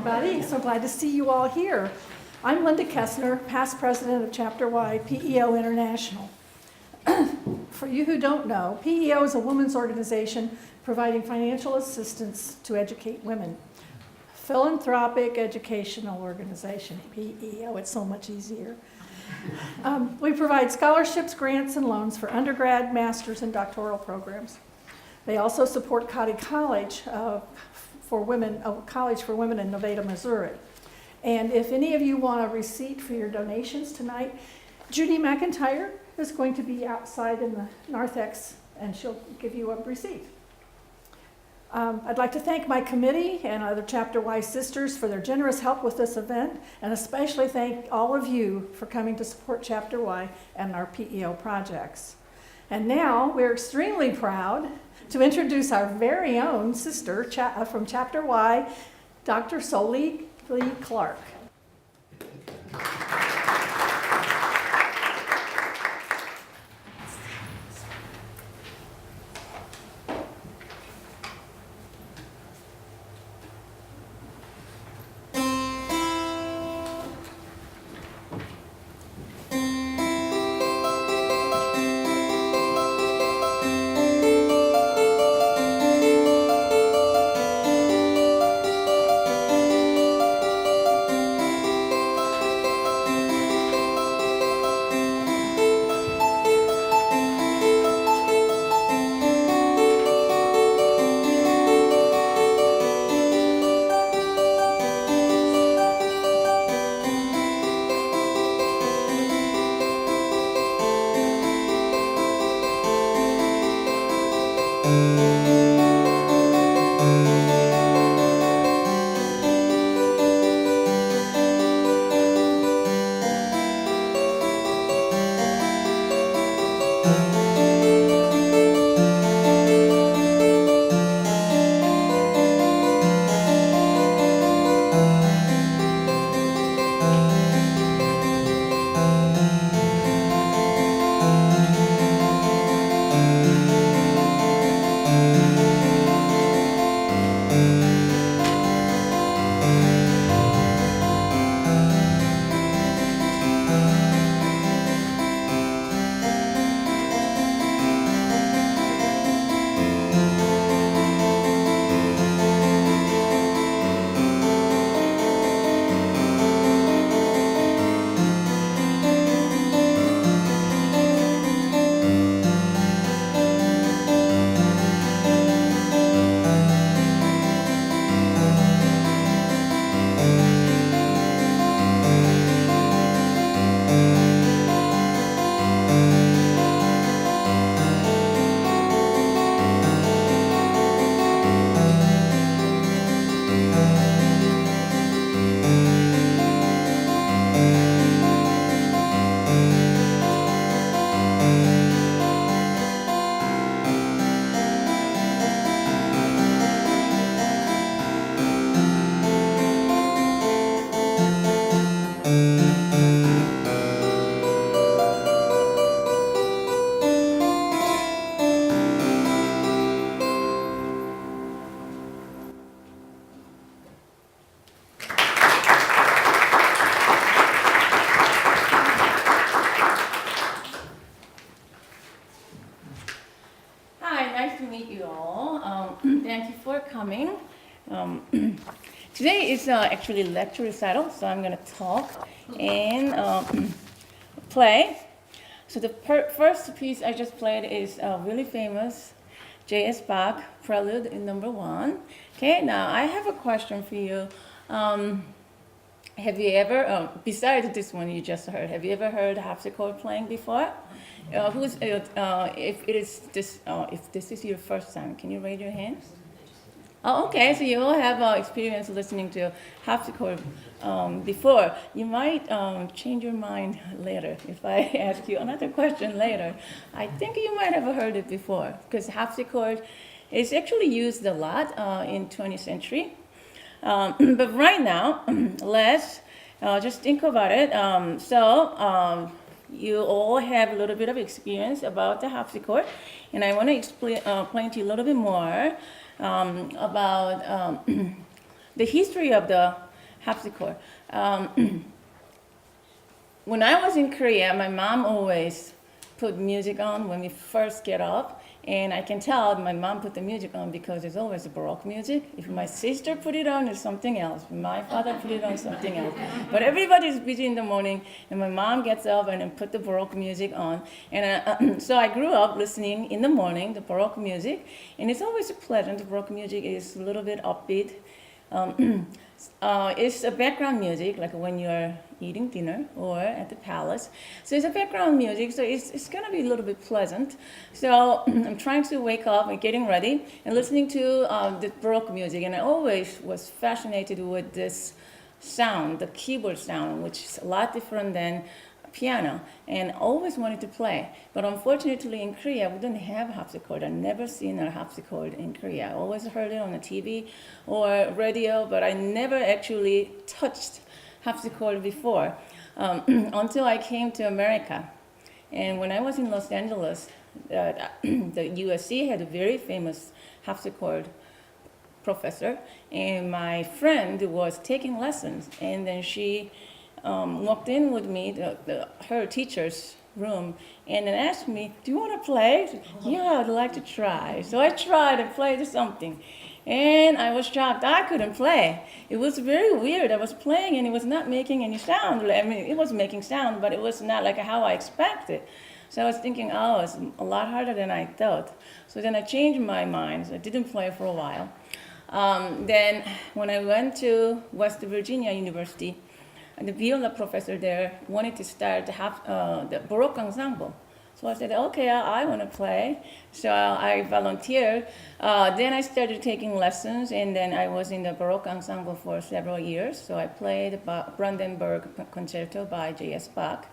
everybody. So glad to see you all here. I'm Linda Kessner, past president of Chapter Y, PEO International. For you who don't know, PEO is a women's organization providing financial assistance to educate women. Philanthropic educational organization, PEO, it's so much easier. We provide scholarships, grants, and loans for undergrad, master's, and doctoral programs. They also support College for women, a college for women in Nevada, Missouri. And if any of you want a receipt for your donations tonight, Judy McIntyre is going to be outside in the narthex, and she'll give you a receipt. I'd like to thank my committee and other Chapter Y sisters for their generous help with this event, and especially thank all of you for coming to support Chapter Y and our PEO projects. And now we're extremely proud to introduce our very own sister from Chapter Y, Dr. Solee Clark. Today is actually lecture recital, so I'm going to talk and play. So the first piece I just played is really famous J.S. Bach Prelude in number 1. Okay, now I have a question for you. Have you ever, besides this one you just heard, have you ever heard harpsichord playing before? If this is your first time, can you raise your hand? Oh, okay, so you all have experience listening to harpsichord before. You might change your mind later if I ask you another question later. I think you might have heard it before, because harpsichord is actually used a lot in 20th century. But right now, let's just think about it. You all have a little bit of experience about the harpsichord, and I want to explain to you a little bit more about the history of the harpsichord. When I was in Korea, my mom always put music on when we first get up. And I can tell my mom put the music on because it's always Baroque music. If my sister put it on, it's something else. If my father put it on, something else. But everybody's busy in the morning, and my mom gets up and then put the Baroque music on. And so I grew up listening in the morning, the Baroque music. And it's always pleasant. The Baroque music is a little bit upbeat. It's a background music, like when you're eating dinner or at the palace. So it's a background music, so it's gonna be a little bit pleasant. So I'm trying to wake up and getting ready and listening to the Baroque music, and I always was fascinated with this sound, the keyboard sound, which is a lot different than piano, and always wanted to play. But unfortunately in Korea, we don't have harpsichord. I've never seen a harpsichord in Korea. I always heard it on the TV or radio, but I never actually touched harpsichord before until I came to America. And when I was in Los Angeles, the USC had a very famous harpsichord professor, and my friend was taking lessons, and then she walked in with me, her teacher's room, and then asked me, "Do you want to play?" I said, "Yeah, I'd like to try." So I tried and played something, and I was shocked. I couldn't play. It was very weird. I was playing, and it was not making any sound. I mean, it was making sound, but it was not like how I expected. So I was thinking, oh, it's a lot harder than I thought. So then I changed my mind. So I didn't play for a while. Then when I went to West Virginia University, the viola professor there wanted to start the Baroque ensemble. So I said, okay, I want to play. So I volunteered. Then I started taking lessons, and then I was in the Baroque ensemble for several years. So I played Brandenburg Concerto by J.S. Bach,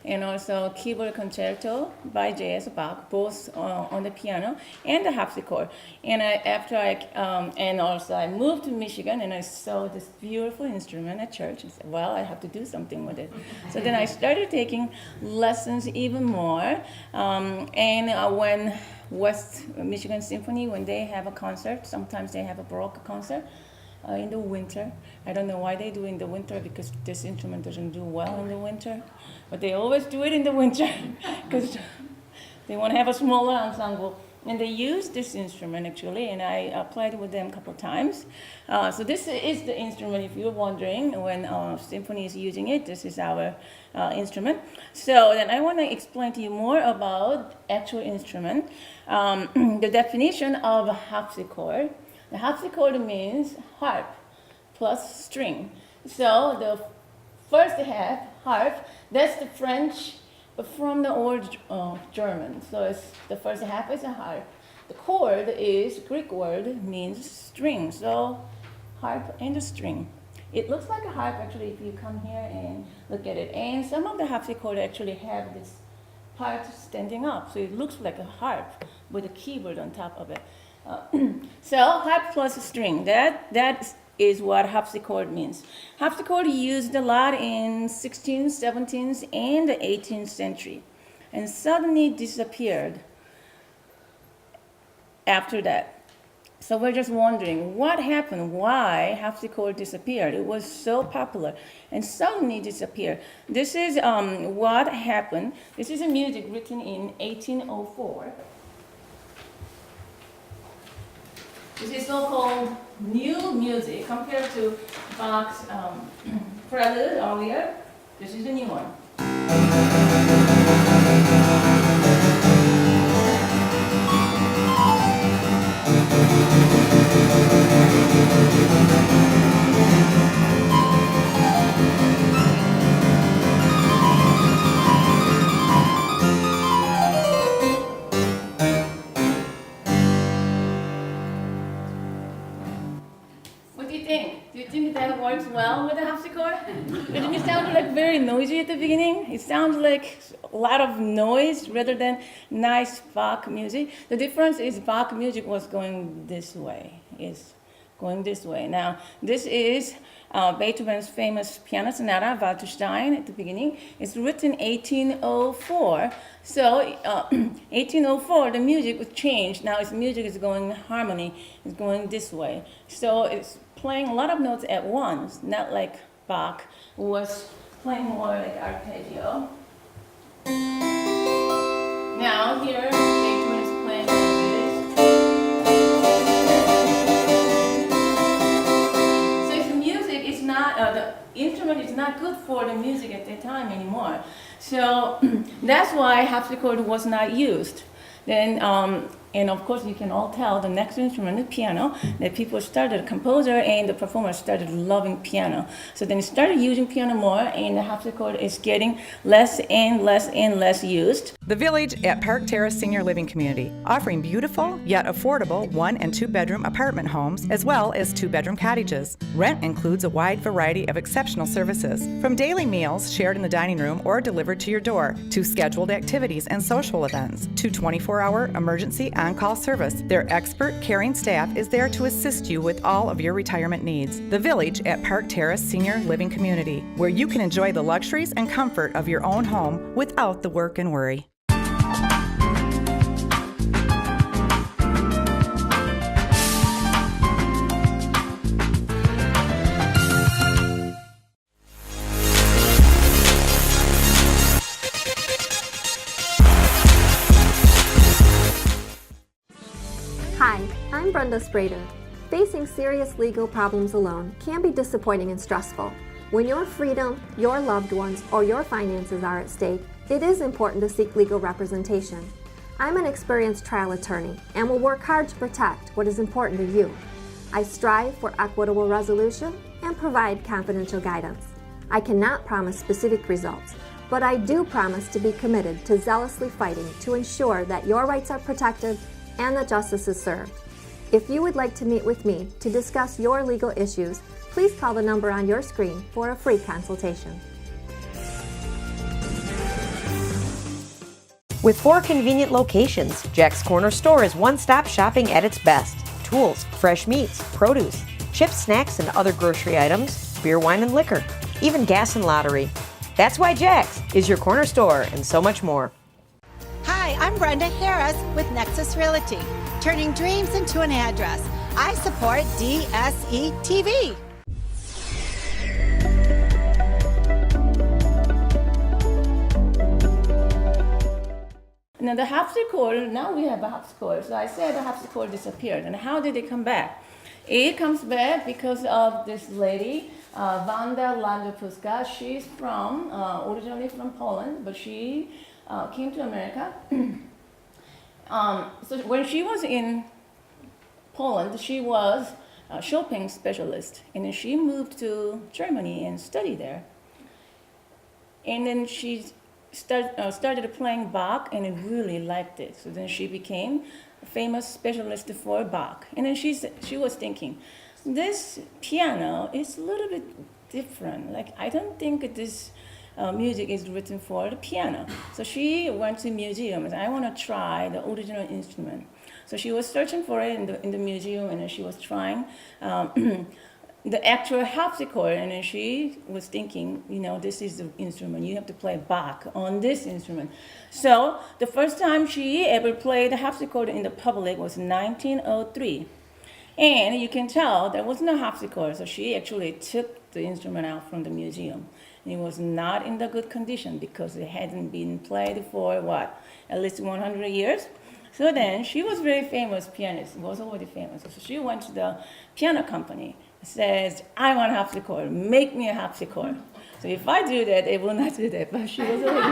and also keyboard concerto by J.S. Bach, both on the piano and the harpsichord. And also I moved to Michigan, and I saw this beautiful instrument at church. I said, well, I have to do something with it. So then I started taking lessons even more. When West Michigan Symphony, when they have a concert, sometimes they have a Baroque concert in the winter. I don't know why they do it in the winter, because this instrument doesn't do well in the winter. But they always do it in the winter because they want to have a smaller ensemble. And they use this instrument actually, and I played with them a couple of times. So this is the instrument, if you're wondering, when symphony is using it, this is our instrument. So then I want to explain to you more about actual instrument. The definition of a harpsichord. The harpsichord means harp plus string. So the first half, harp, that's the French, but from the old German. So the first half is a harp. The chord is Greek word, means string. So harp and a string. It looks like a harp actually if you come here and look at it. And some of the harpsichord actually have this part standing up. So it looks like a harp with a keyboard on top of it. So harp plus a string, that is what harpsichord means. Harpsichord used a lot in 16th, 17th, and the 18th century, and suddenly disappeared after that. So we're just wondering what happened, why harpsichord disappeared. It was so popular and suddenly disappeared. This is what happened. This is a music written in 1804. This is so-called new music compared to Bach's prelude earlier. This is a new one. What do you think? Do you think that works well with the harpsichord? Didn't it sound like very noisy at the beginning? It sounds like a lot of noise rather than nice Bach music. The difference is Bach music was going this way. Now, this is Beethoven's famous piano sonata, Waldstein, at the beginning. It's written 1804. So 1804, the music was changed. Now its music is going harmony, it's going this way. So it's playing a lot of notes at once, not like Bach, who was playing more like arpeggio. Now here, Beethoven is playing like this. So if the music is not, the instrument is not good for the music at that time anymore. So that's why harpsichord was not used. Then, and of course, you can all tell the next instrument, the piano, that people started, the composer and the performer started loving piano. So then they started using piano more, and the harpsichord is getting less and less and less used. The Village at Park Terrace Senior Living Community, offering beautiful yet affordable 1- and 2-bedroom apartment homes as well as 2-bedroom cottages. Rent includes a wide variety of exceptional services, from daily meals shared in the dining room or delivered to your door, to scheduled activities and social events, to 24-hour emergency on-call service. Their expert, caring staff is there to assist you with all of your retirement needs. The Village at Park Terrace Senior Living Community, where you can enjoy the luxuries and comfort of your own home without the work and worry. Hi, I'm Brenda Sprader. Facing serious legal problems alone can be disappointing and stressful. When your freedom, your loved ones, or your finances are at stake, it is important to seek legal representation. I'm an experienced trial attorney and will work hard to protect what is important to you. I strive for equitable resolution and provide confidential guidance. I cannot promise specific results, but I do promise to be committed to zealously fighting to ensure that your rights are protected and that justice is served. If you would like to meet with me to discuss your legal issues, please call the number on your screen for a free consultation. With 4 convenient locations, Jack's Corner Store is one-stop shopping at its best. Tools, fresh meats, produce, chips, snacks, and other grocery items, beer, wine, and liquor, even gas and lottery. That's why Jack's is your corner store and so much more. Hi, I'm Brenda Harris with Nexus Realty, turning dreams into an address. I support DSETV. Now the harpsichord, now we have a harpsichord. So I said the harpsichord disappeared. And how did it come back? It comes back because of this lady, Wanda Landowska. She's from, originally from Poland, but she came to America. So when she was in Poland, she was a Chopin specialist. And then she moved to Germany and studied there. And then she started playing Bach and really liked it. So then she became a famous specialist for Bach. And then she was thinking, this piano is a little bit different. Like, I don't think this music is written for the piano. So she went to museums. I want to try the original instrument. So she was searching for it in the museum, and then she was trying the actual harpsichord, and then she was thinking, you know, this is the instrument. You have to play Bach on this instrument. So the first time she ever played the harpsichord in the public was 1903. And you can tell there was no harpsichord, so she actually took the instrument out from the museum. And it was not in the good condition because it hadn't been played for, at least 100 years. So then she was very famous pianist, was already famous. So she went to the piano company, says, I want a harpsichord, make me a harpsichord. So if I do that, they will not do that, but she was already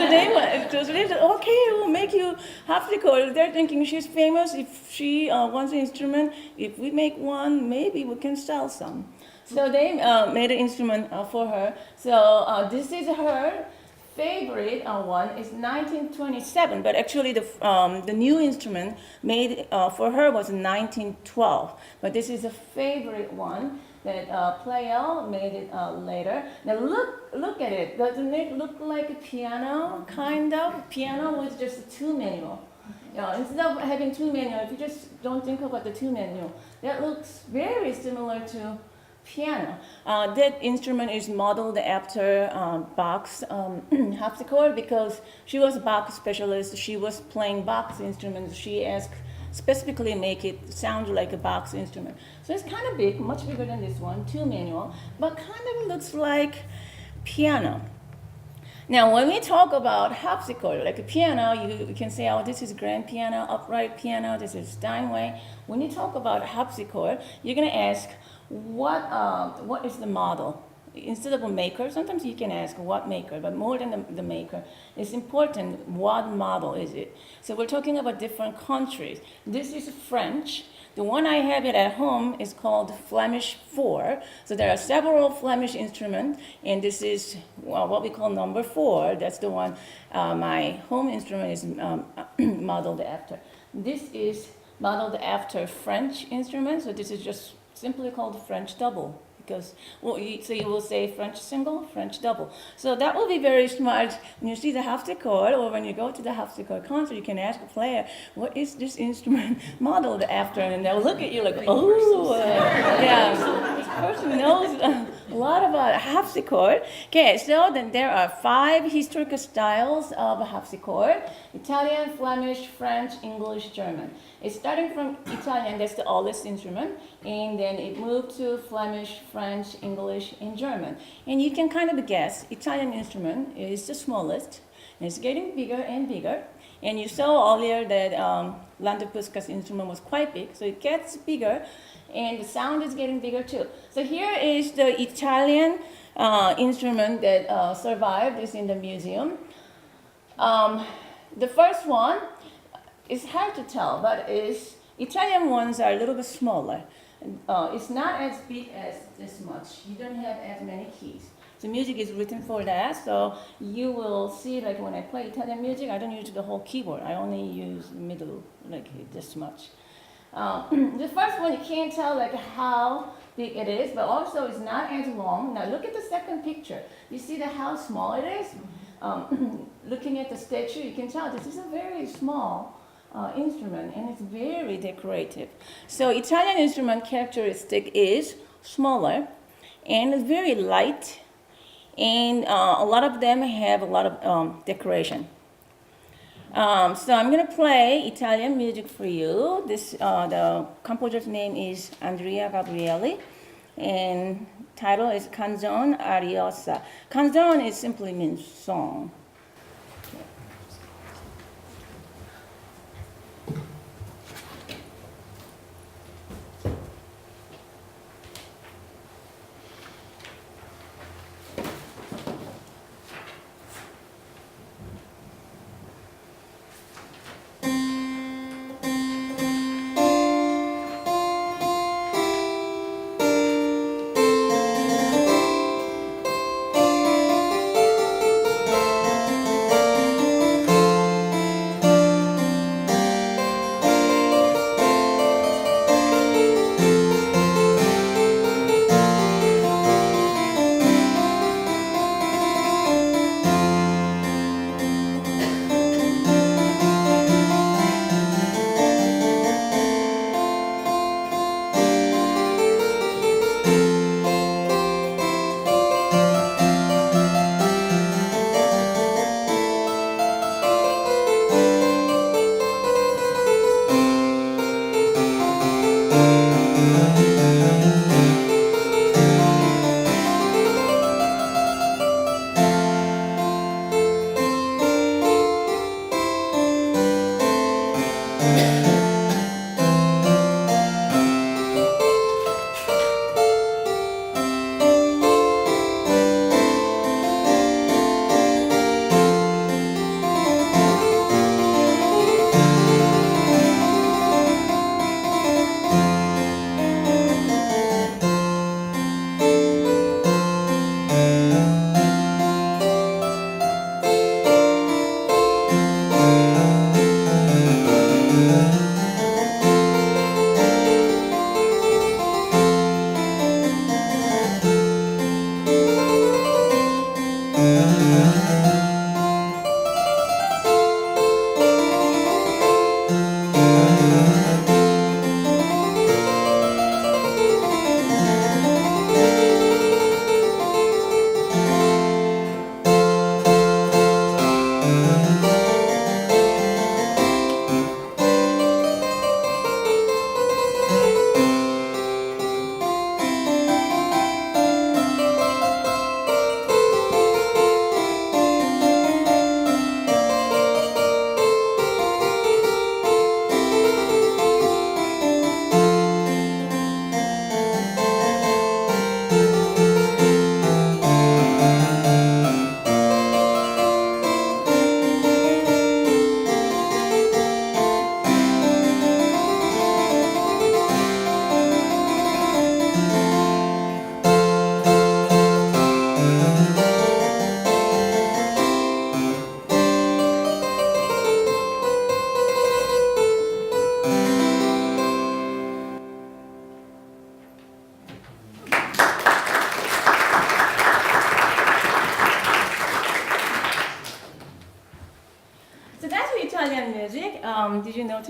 famous. So they said, okay, we'll make you harpsichord. They're thinking she's famous. If she wants an instrument, if we make one, maybe we can sell some. So they made an instrument for her. So this is her favorite one. Is 1927, but actually the new instrument made for her was 1912. But this is a favorite one that Pleyel made it later. Now look at it. Doesn't it look like a piano, kind of? Piano with just a two manual. You know, instead of having two manual, if you just don't think about the two manual, that looks very similar to piano. That instrument is modeled after Bach's harpsichord because she was a Bach specialist. She was playing Bach's instruments. She asked specifically make it sound like a box instrument. So it's kind of big, much bigger than this one, 2 manual, but kind of looks like piano. Now, when we talk about harpsichord, like a piano, you can say, oh, this is grand piano, upright piano, this is Steinway. When you talk about harpsichord, you're going to ask, what is the model? Instead of a maker, sometimes you can ask what maker, but more than the maker, it's important what model is it. So we're talking about different countries. This is French. The one I have it at home is called Flemish 4. So there are several Flemish instruments, and this is what we call number 4. That's the one my home instrument is modeled after. This is modeled after French instrument, so this is just simply called French double. Because, so you will say French single, French double. So that will be very smart when you see the harpsichord, or when you go to the harpsichord concert, you can ask a player, what is this instrument modeled after? And they'll look at you like, oh, yeah. So this person knows a lot about harpsichord. Okay, so then there are 5 historical styles of harpsichord: Italian, Flemish, French, English, German. It's starting from Italian, that's the oldest instrument, and then it moved to Flemish, French, English, and German. And you can kind of guess, Italian instrument is the smallest, and it's getting bigger and bigger. And you saw earlier that Landepuskas instrument was quite big, so it gets bigger, and the sound is getting bigger too. So here is the Italian instrument that survived, is in the museum. The first one, it's hard to tell, but Italian ones are a little bit smaller. It's not as big as this much. You don't have as many keys. The music is written for that, so you will see, like when I play Italian music, I don't use the whole keyboard. I only use the middle, like this much. The first one, you can't tell like how big it is, but also it's not as long. Now look at the second picture. You see how small it is? Looking at the statue, you can tell this is a very small instrument, and it's very decorative. So Italian instrument characteristic is smaller and very light, and a lot of them have a lot of decoration. So I'm going to play Italian music for you. The composer's name is Andrea Gabrielli, and title is Canzone Ariosa. Canzone simply means song.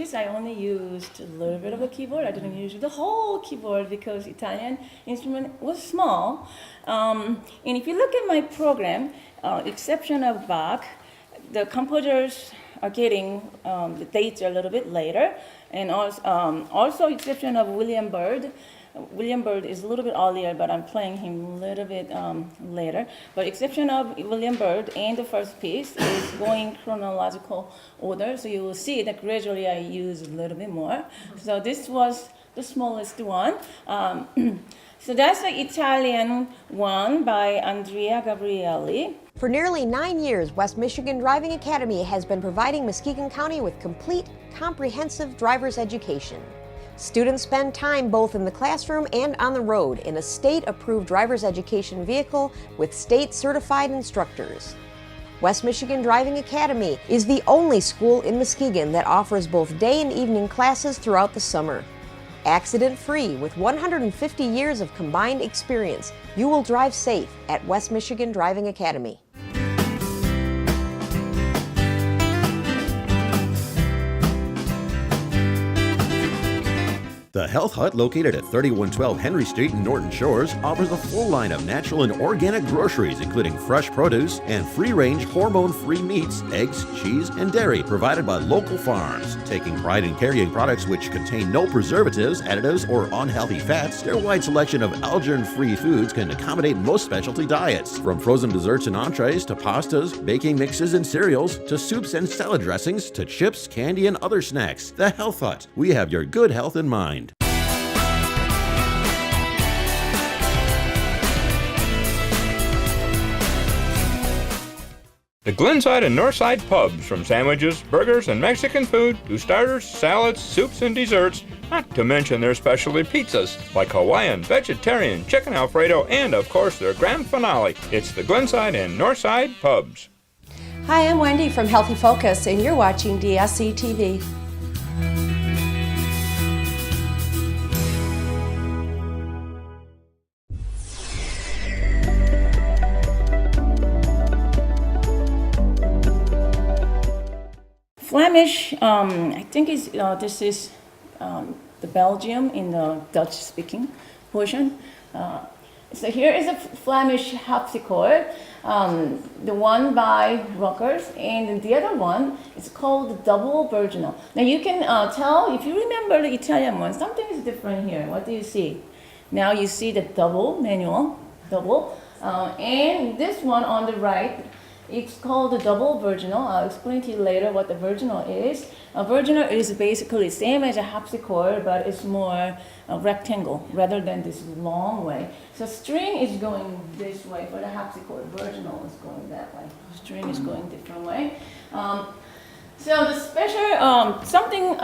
piece, I only used a little bit of a keyboard. I didn't use the whole keyboard because Italian instrument was small. And if you look at my program, exception of Bach, the composers are getting the dates a little bit later, and also exception of William Byrd. William Byrd is a little bit earlier, but I'm playing him a little bit later. But exception of William Byrd and the first piece is going chronological order, so you will see that gradually I use a little bit more. So this was the smallest one. So that's the Italian one by Andrea Gabrielli. For nearly 9 years, West Michigan Driving Academy has been providing Muskegon County with complete, comprehensive driver's education. Students spend time both in the classroom and on the road in a state-approved driver's education vehicle with state-certified instructors. West Michigan Driving Academy is the only school in Muskegon that offers both day and evening classes throughout the summer. Accident-free with 150 years of combined experience, you will drive safe at West Michigan Driving Academy. The Health Hut, located at 3112 Henry Street in Norton Shores, offers a full line of natural and organic groceries, including fresh produce and free-range, hormone-free meats, eggs, cheese, and dairy provided by local farms. Taking pride in carrying products which contain no preservatives, additives, or unhealthy fats, their wide selection of allergen-free foods can accommodate most specialty diets. From frozen desserts and entrees to pastas, baking mixes and cereals, to soups and salad dressings, to chips, candy, and other snacks. The Health Hut. We have your good health in mind. The Glenside and Northside pubs, from sandwiches, burgers, and Mexican food to starters, salads, soups, and desserts, not to mention their specialty pizzas like Hawaiian, vegetarian, chicken Alfredo, and of course their grand finale. It's the Glenside and Northside pubs. Hi, I'm Wendy from Healthy Focus, and you're watching DSE TV. Flemish, I think this is the Belgium in the Dutch-speaking portion. So here is a Flemish harpsichord, the one by Rockers, and the other one is called the double virginal. Now you can tell, if you remember the Italian one, something is different here. What do you see? Now you see the double manual, and this one on the right, it's called the double virginal. I'll explain to you later what the virginal is. A virginal is basically same as a harpsichord, but it's more rectangle rather than this long way. So string is going this way for the harpsichord. Virginal is going that way. String is going different way. So the special, something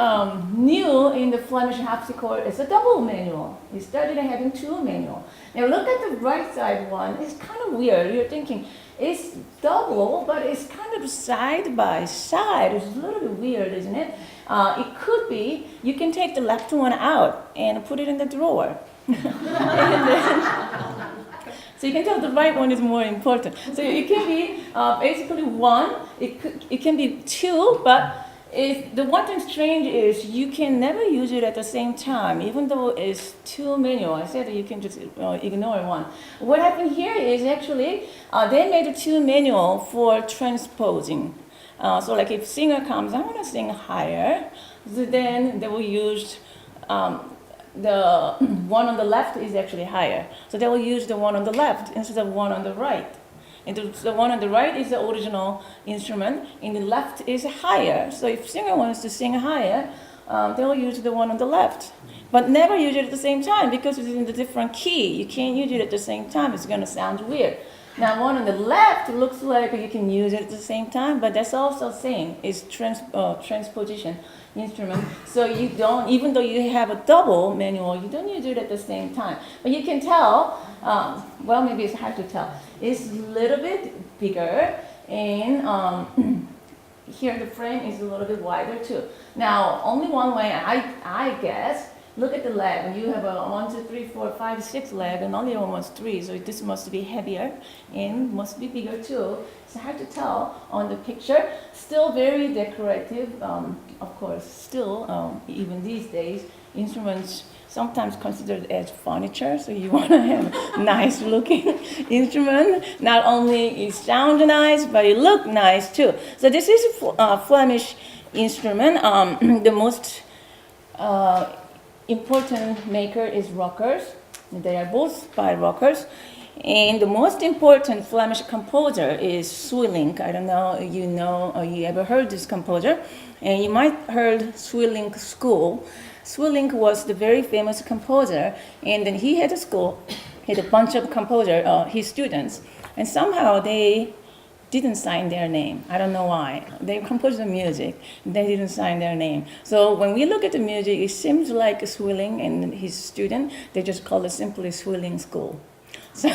new in the Flemish harpsichord is a double manual. We started having two manual. Now look at the right side one. It's kind of weird. You're thinking, it's double, but it's kind of side by side. It's a little bit weird, isn't it? It could be, you can take the left one out and put it in the drawer. So you can tell the right one is more important. So it can be basically one, it can be two, but the one thing strange is you can never use it at the same time, even though it's two manual. I said that you can just ignore one. What happened here is actually they made a two manual for transposing. So like if singer comes, I want to sing higher, so then they will use the one on the left is actually higher. So they will use the one on the left instead of one on the right. And the one on the right is the original instrument, and the left is higher. So if singer wants to sing higher, they'll use the one on the left. But never use it at the same time because it's in a different key. You can't use it at the same time. It's going to sound weird. Now, one on the left looks like you can use it at the same time, but that's also same. It's transposition instrument. So you don't, even though you have a double manual, you don't use it at the same time. But you can tell, well, maybe it's hard to tell. It's a little bit bigger, and here the frame is a little bit wider too. Now, only one way I guess look at the leg. You have a 1, 2, 3, 4, 5, 6 leg, and only almost 3. So this must be heavier and must be bigger too. It's hard to tell on the picture. Still very decorative. Of course, still even these days, instruments sometimes considered as furniture. So you want to have nice looking instrument. Not only it sounds nice, but it look nice too. So this is a Flemish instrument. The most important maker is rockers. They are both by rockers. And the most important Flemish composer is Solee. I don't know if you know or you ever heard this composer. And you might heard Solee School. Solee was the very famous composer, and then he had a school, he had a bunch of composer, his students, and somehow they didn't sign their name. I don't know why. They composed the music, they didn't sign their name. So when we look at the music, it seems like Solee and his student, they just call it simply Solee School. So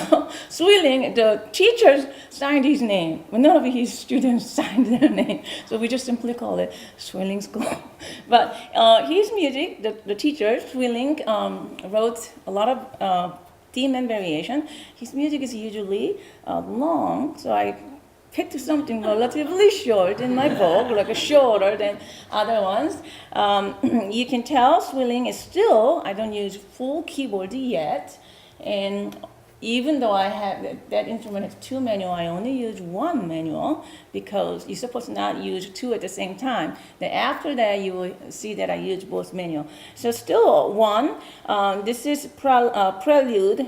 Solee, the teachers signed his name, but none of his students signed their name. So we just simply call it Solee School. But his music, the teacher, Solee, wrote a lot of theme and variation. His music is usually long, so I picked something relatively short in my book, like shorter than other ones. You can tell Solee is still, I don't use full keyboard yet, and even though I have that instrument has 2 manual, I only use 1 manual because you're supposed to not use 2 at the same time. Then after that, you will see that I use both manual. So still 1. This is prelude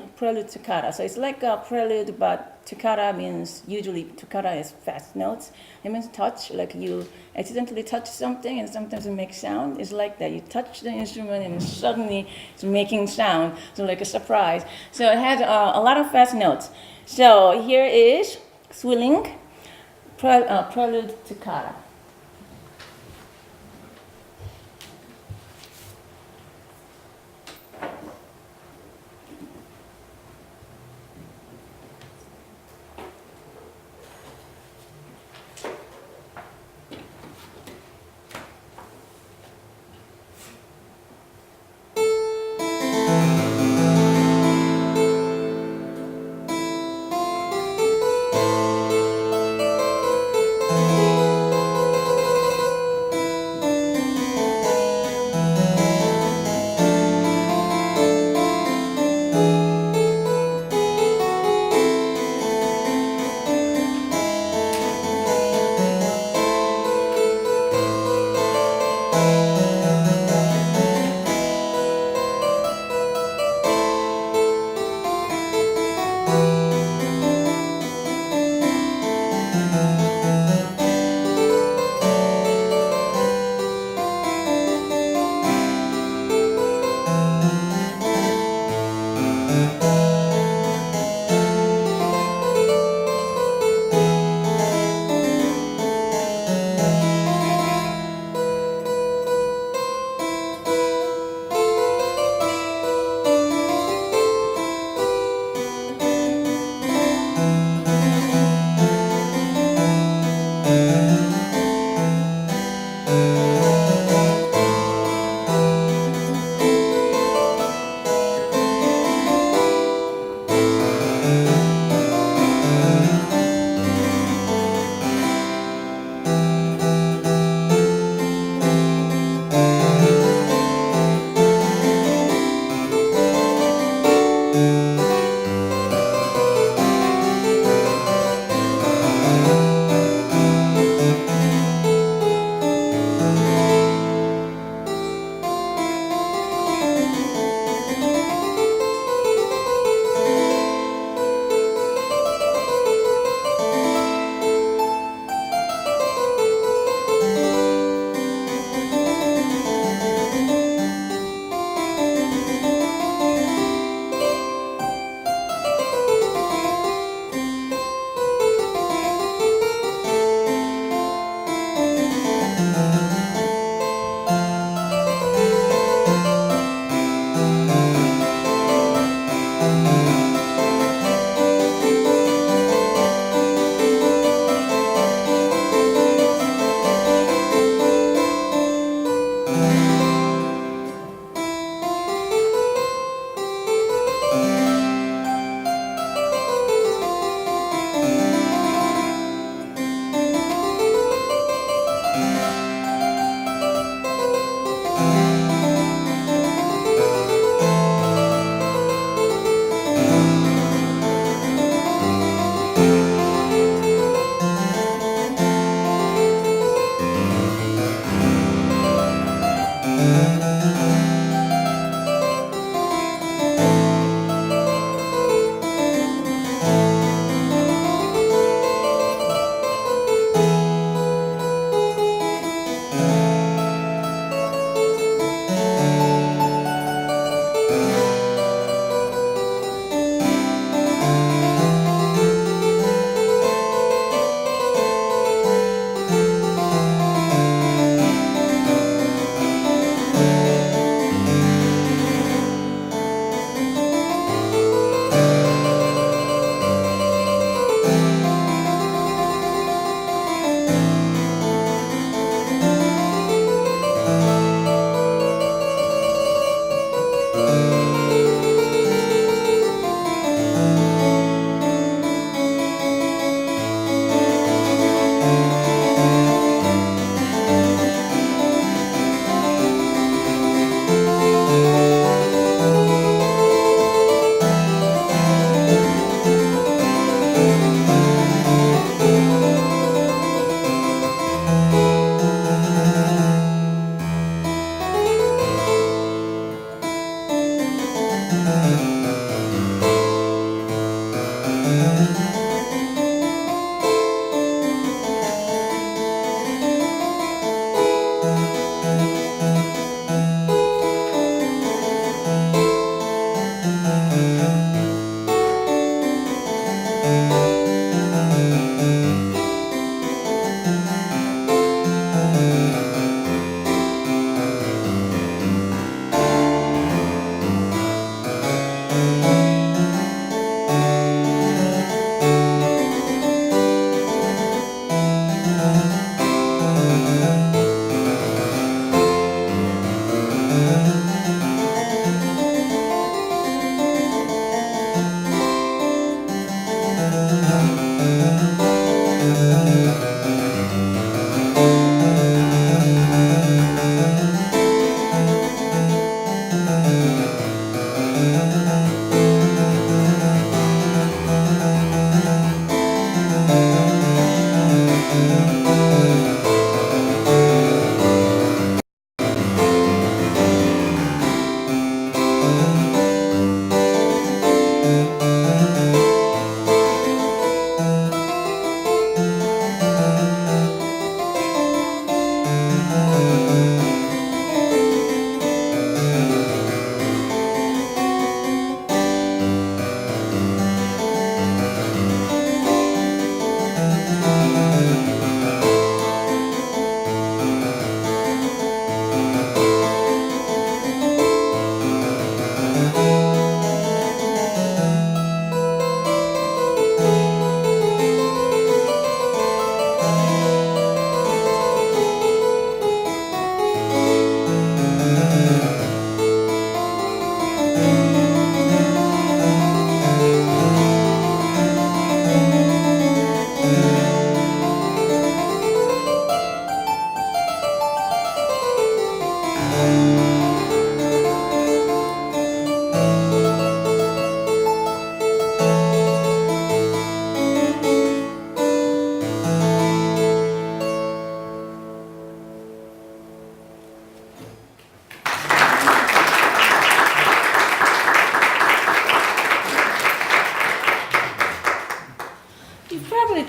toccata. So it's like a prelude, but toccata means usually toccata is fast notes. It means touch, like you accidentally touch something and sometimes it makes sound. It's like that. You touch the instrument and suddenly it's making sound, so like a surprise. So it has a lot of fast notes. So here is Solee, prelude toccata.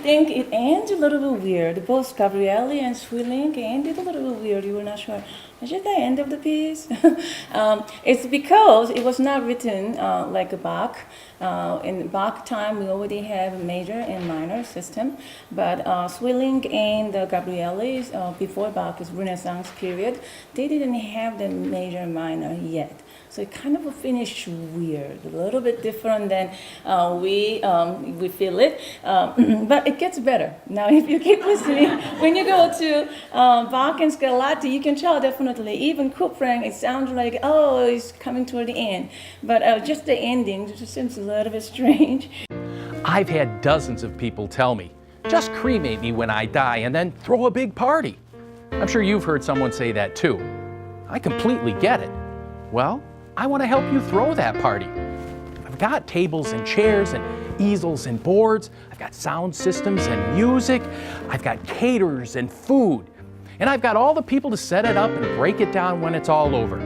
think it ends a little bit weird. Both Gabriele and Sweeling ended a little bit weird. You were not sure. Is it the end of the piece? It's because it was not written like a Bach. In Bach time, we already have a major and minor system, but Sweeling and the Gabriele's before Bach's Renaissance period, they didn't have the major and minor yet. So it kind of finished weird, a little bit different than we feel it, but it gets better. Now, if you keep listening, when you go to Bach and Scarlatti, you can tell definitely, even Couperin, it sounds like, oh, it's coming toward the end. But just the ending just seems a little bit strange. I've had dozens of people tell me, just cremate me when I die and then throw a big party. I'm sure you've heard someone say that too. I completely get it. Well, I want to help you throw that party. I've got tables and chairs and easels and boards. I've got sound systems and music. I've got caterers and food. And I've got all the people to set it up and break it down when it's all over.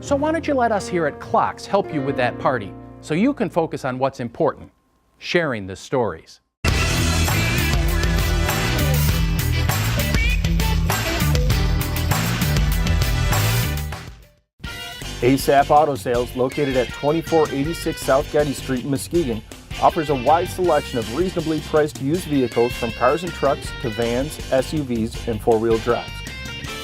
So why don't you let us here at Clocks help you with that party so you can focus on what's important, sharing the stories. ASAP Auto Sales, located at 2486 South Getty Street in Muskegon, offers a wide selection of reasonably priced used vehicles from cars and trucks to vans, SUVs, and four-wheel drives.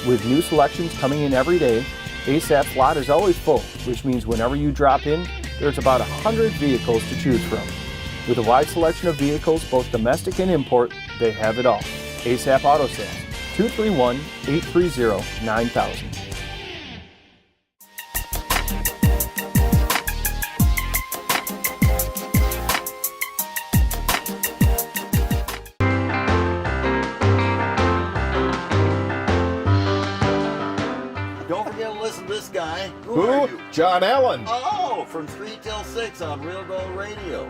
With new selections coming in every day, ASAP's lot is always full, which means whenever you drop in, there's about 100 vehicles to choose from. With a wide selection of vehicles, both domestic and import, they have it all. ASAP Auto Sales, 231-830-9000. This guy. Who? Are you? John Allen. Oh, from 3 till 6 on Real Gold Radio.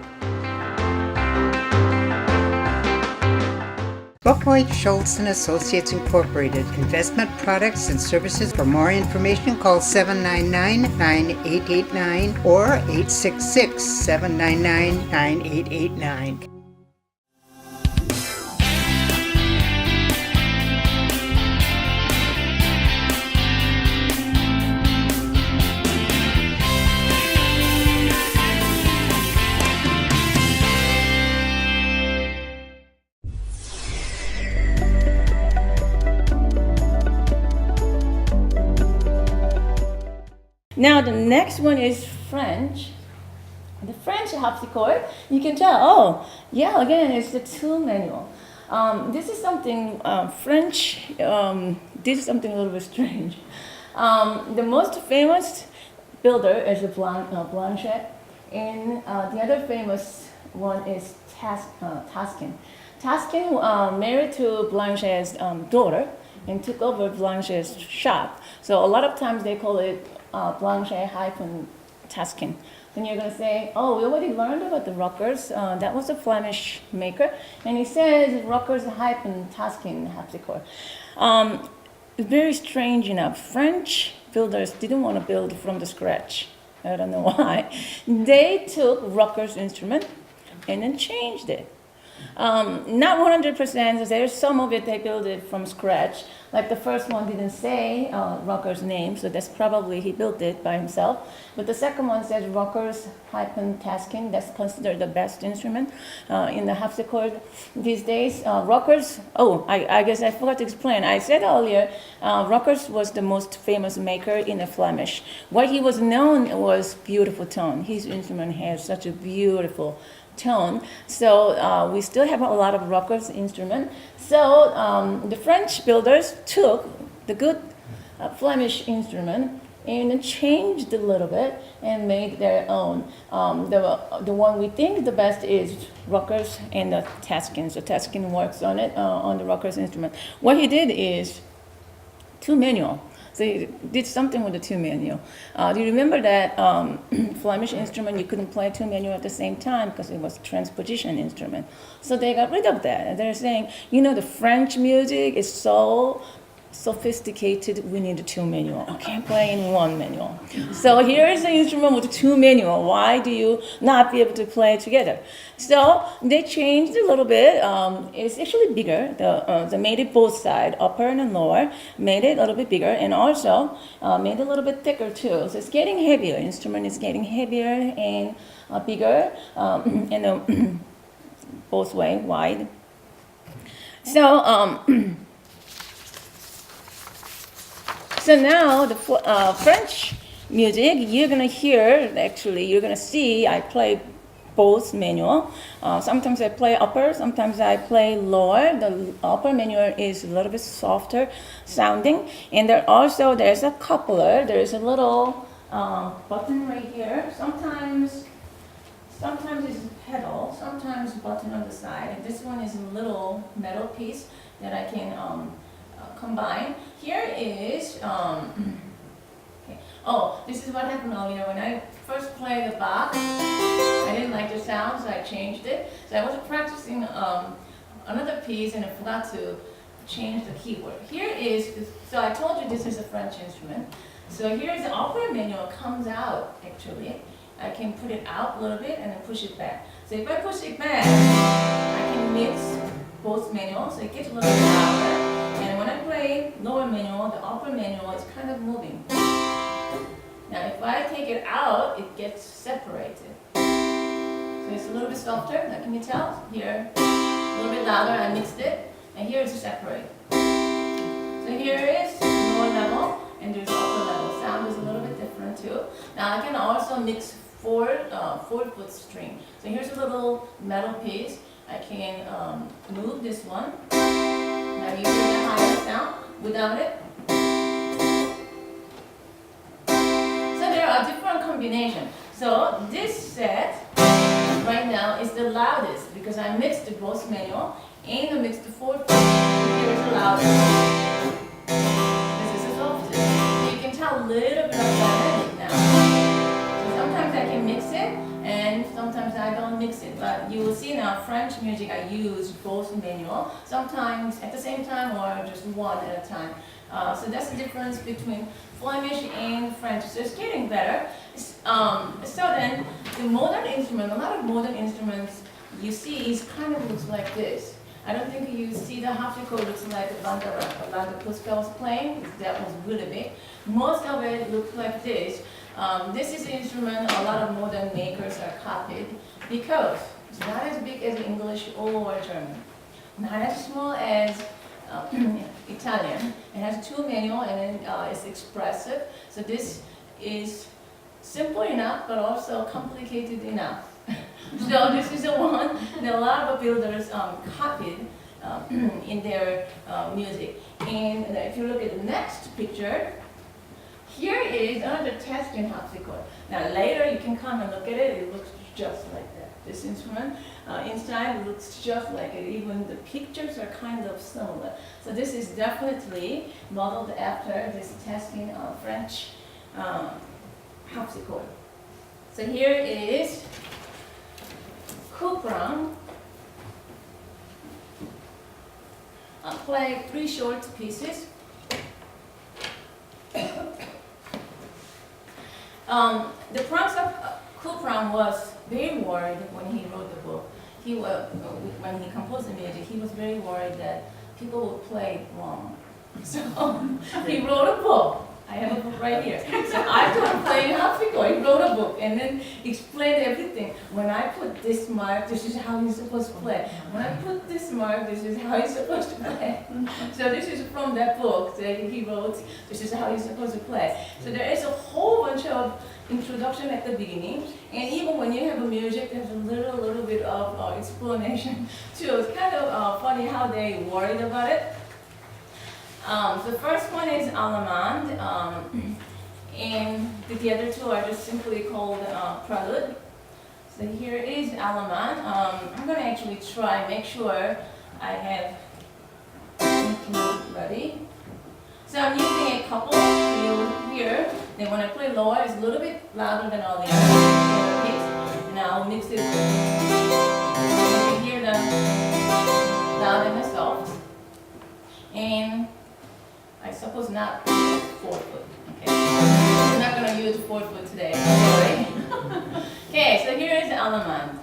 Buckwheat Schultz & Associates Incorporated. Investment products and services. For more information, call 799-9889 or 866-799-9889. Now the next one is French. The French harpsichord, you can tell, oh, yeah, again, it's the tool manual. This is something French, this is something a little bit strange. The most famous builder is Blanchet, and the other famous one is Taskin. Taskin married to Blanchet's daughter and took over Blanchet's shop. So a lot of times they call it Blanchet-Taskin. Then you're going to say, oh, we already learned about the Rockers. That was a Flemish maker. And he says Rockers-Taskin harpsichord. Very strange enough. French builders didn't want to build from the scratch. I don't know why. They took Rockers' instrument and then changed it. Not 100%, there's some of it they built it from scratch. Like the first one didn't say Rocker's name, so that's probably he built it by himself. But the second one says Rockers-Taskin, that's considered the best instrument in the harpsichord these days. Rockers, I guess I forgot to explain. I said earlier, Rockers was the most famous maker in the Flemish. What he was known was beautiful tone. His instrument has such a beautiful tone. So we still have a lot of Rockers instrument. So the French builders took the good Flemish instrument and changed a little bit and made their own. The one we think the best is Rockers and the Taskin. So Taskin works on it, on the Rockers instrument. What he did is two manual. So he did something with the two manual. Do you remember that Flemish instrument, you couldn't play two manual at the same time because it was a transposition instrument. So they got rid of that. And they're saying, the French music is so sophisticated, we need two manual. I can't play in one manual. So here is an instrument with two manual. Why do you not be able to play together? So they changed a little bit. It's actually bigger. They made it both sides, upper and lower, made it a little bit bigger, and also made it a little bit thicker too. So it's getting heavier. Instrument is getting heavier and bigger, and both way wide. So. So now the French music, you're gonna hear, actually, you're gonna see I play both manual. Sometimes I play upper, sometimes I play lower. The upper manual is a little bit softer sounding. And there's a coupler, there's a little button right here. Sometimes it's a pedal, sometimes button on the side. And this one is a little metal piece that I can combine. Here is, okay. Oh, this is what happened earlier. When I first played the Bach, I didn't like the sound, so I changed it. So I was practicing another piece and I forgot to change the keyboard. Here is, so I told you this is a French instrument. So here is the upper manual comes out, actually. I can put it out a little bit and then push it back. So if I push it back, I can mix both manuals, so it gets a little bit louder. And when I play lower manual, the upper manual is kind of moving. Now if I take it out, it gets separated. So it's a little bit softer, can you tell? Here, a little bit louder, I mixed it, and here it's separate. So here is lower level, and there's upper level. Sound is a little bit different too. Now I can also mix four-foot string. So here's a little metal piece. I can move this one. Now you hear the higher sound without it. So there are different combinations. So this set right now is the loudest because I mixed both manual and I mixed the four-foot. Here is the loudest. This is the softest. So you can tell a little bit of dynamic now. So sometimes I can mix it and sometimes I don't mix it. But you will see now French music I use both manual, sometimes at the same time or just one at a time. So that's the difference between Flemish and French. So it's getting better. So then the modern instrument, a lot of modern instruments you see is kind of looks like this. I don't think you see the harpsichord looks like Landa Puska was playing. That was really big. Most of it looks like this. This is an instrument a lot of modern makers are copied because it's not as big as English or German, not as small as Italian. It has two manual and then it's expressive. So this is simple enough but also complicated enough. So this is the one that a lot of builders copied in their music. And if you look at the next picture, here is another testing harpsichord. Now later you can come and look at it, it looks just like that. This instrument inside looks just like it, even the pictures are kind of similar. So this is definitely modeled after this testing French harpsichord. So here is Couperin. I'll play 3 short pieces. The prince of Couperin was very worried when he wrote the book. When he composed the music, he was very worried that people would play it wrong. So he wrote a book. I have a book right here. So I started playing harpsichord. He wrote a book and then explained everything. When I put this mark, this is how you're supposed to play. When I put this mark, this is how you're supposed to play. So this is from that book that he wrote. This is how you're supposed to play. So there is a whole bunch of introduction at the beginning, and even when you have a music, there's a little bit of explanation too. It's kind of funny how they worried about it. The first one is Allemand, and the other two are just simply called Prelude. So here is Allemand. I'm going to actually try, make sure I have ready. So I'm using a couple, so you'll hear that when I play lower, it's a little bit louder than all the other picks. And I'll mix it. You can hear the loud and the soft. And I suppose not 4 foot. Okay, we're not gonna use 4 foot today. Sorry. Okay, so here is the element.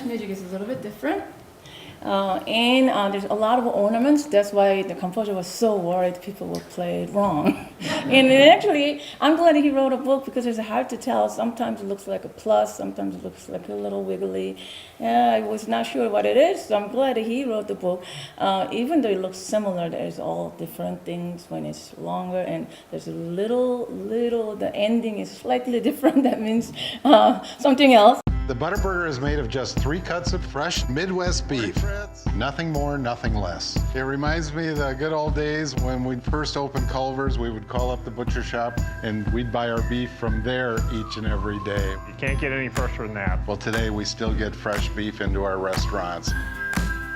French music is a little bit different. And there's a lot of ornaments. That's why the composer was so worried people would play it wrong. And actually, I'm glad he wrote a book because it's hard to tell. Sometimes it looks like a plus, sometimes it looks like a little wiggly. I was not sure what it is, so I'm glad that he wrote the book. Even though it looks similar, there's all different things when it's longer, and there's a little, the ending is slightly different. That means something else. The Butterburger is made of just 3 cuts of fresh Midwest beef. Nothing more, nothing less. It reminds me of the good old days when we first opened Culver's. We would call up the butcher shop and we'd buy our beef from there each and every day. You can't get any fresher than that. Well, today we still get fresh beef into our restaurants.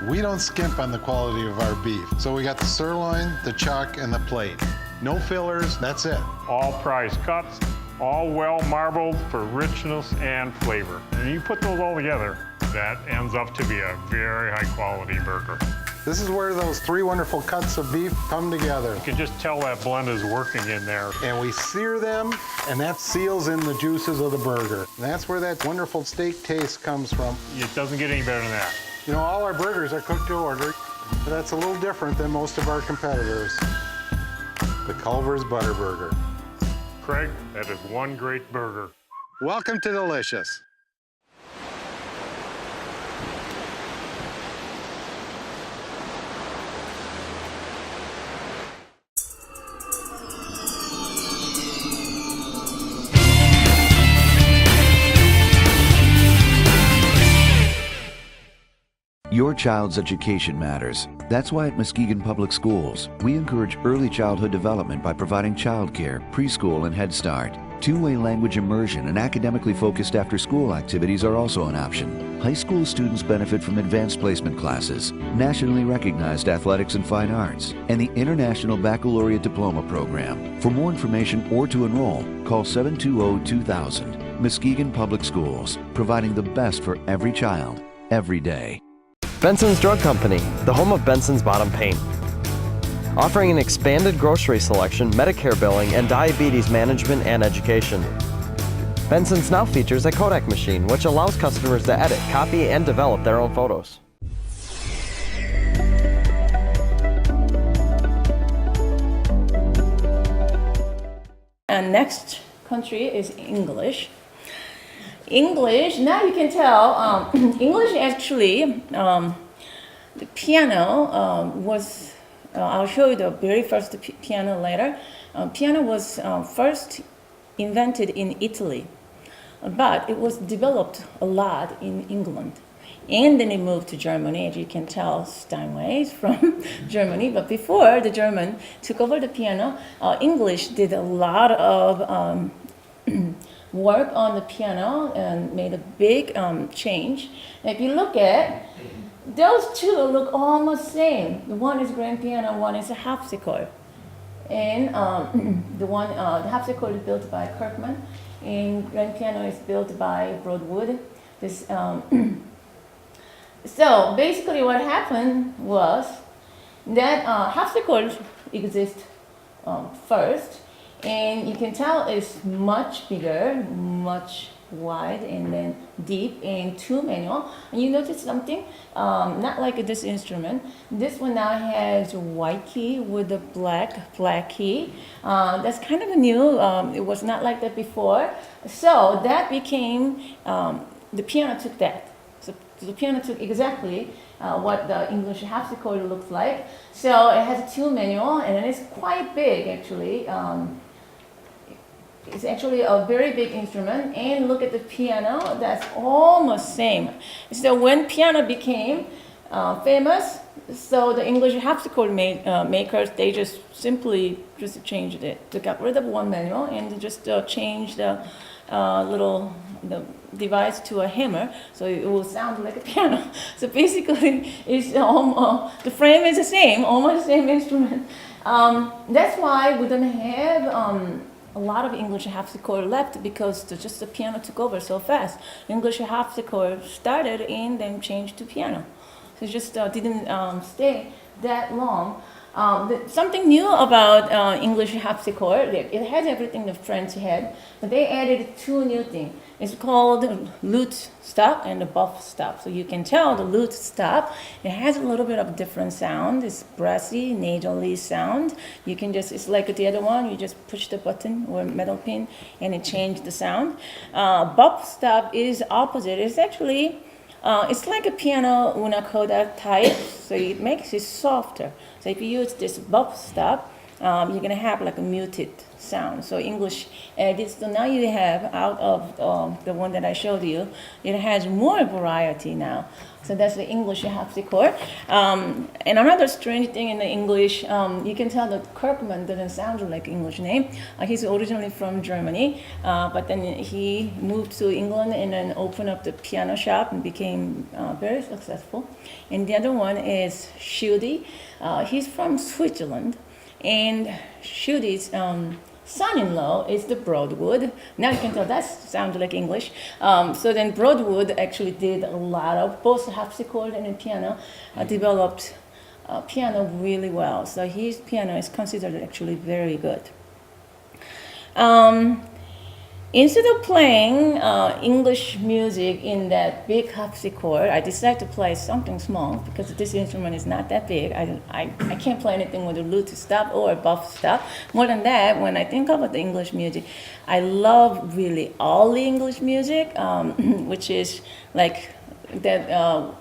We don't skimp on the quality of our beef. So we got the sirloin, the chuck, and the plate. No fillers, that's it. All price cuts, all well marbled for richness and flavor. And you put those all together, that ends up to be a very high quality burger. This is where those 3 wonderful cuts of beef come together. You can just tell that blend is working in there. And we sear them, and that seals in the juices of the burger. And that's where that wonderful steak taste comes from. It doesn't get any better than that. You know, all our burgers are cooked to order, but that's a little different than most of our competitors. The Culver's Butterburger. Craig, that is one great burger. Welcome to Delicious. Your child's education matters. That's why at Muskegon Public Schools, we encourage early childhood development by providing childcare, preschool, and Head Start. Two-way language immersion and academically focused after-school activities are also an option. High school students benefit from advanced placement classes, nationally recognized athletics and fine arts, and the International Baccalaureate Diploma Program. For more information or to enroll, call 720-2000. Muskegon Public Schools, providing the best for every child, every day. Benson's Drug Company, the home of Benson's Bottom Pain. Offering an expanded grocery selection, Medicare billing, and diabetes management and education. Benson's now features a Kodak machine, which allows customers to edit, copy, and develop their own photos. And next country is English. English, now you can tell, English actually, the piano was, I'll show you the very first piano later. Piano was first invented in Italy, but it was developed a lot in England. And then it moved to Germany, as you can tell, Steinway is from Germany. But before the German took over the piano, English did a lot of work on the piano and made a big change. And if you look at, those two look almost same. The one is grand piano, one is a harpsichord. And the harpsichord is built by Kirkman, and grand piano is built by Broadwood. This, so basically what happened was that harpsichord exists first, and you can tell it's much bigger, much wide, and then deep, and 2 manual. And you notice something? Not like this instrument. This one now has a white key with a black key. That's kind of new. It was not like that before. So that became, the piano took that. So the piano took exactly what the English harpsichord looks like. So it has a 2 manual, and it's quite big actually. It's actually a very big instrument, and look at the piano, that's almost same. So when piano became famous, so the English harpsichord makers, they just simply changed it. They got rid of 1 manual and just changed the the device to a hammer, so it will sound like a piano. So basically, it's the frame is the same, almost the same instrument. That's why we don't have a lot of English harpsichord left, because just the piano took over so fast. English harpsichord started and then changed to piano. So it just didn't stay that long. Something new about English harpsichord, it has everything the French had, but they added two new things. It's called lute stop and the buff stop. So you can tell the lute stop, it has a little bit of different sound. It's brassy, nasally sound. You can just, it's like the other one, you just push the button or metal pin and it changes the sound. Buff stop is opposite. It's actually, it's like a piano una coda type, so it makes it softer. So if you use this buff stop, you're gonna have like a muted sound. So English edits, so now you have out of the one that I showed you, it has more variety now. So that's the English harpsichord. And another strange thing in the English, you can tell that Kirkman doesn't sound like English name. He's originally from Germany, but then he moved to England and then opened up the piano shop and became very successful. And the other one is Solee. He's from Switzerland. And Shudi's son-in-law is the Broadwood. Now you can tell that sounds like English. So then Broadwood actually did a lot of both harpsichord and piano, developed piano really well. So his piano is considered actually very good. Instead of playing English music in that big harpsichord, I decided to play something small because this instrument is not that big. I can't play anything with a lute stop or a buff stop. More than that, when I think about the English music, I love really all the English music, which is like that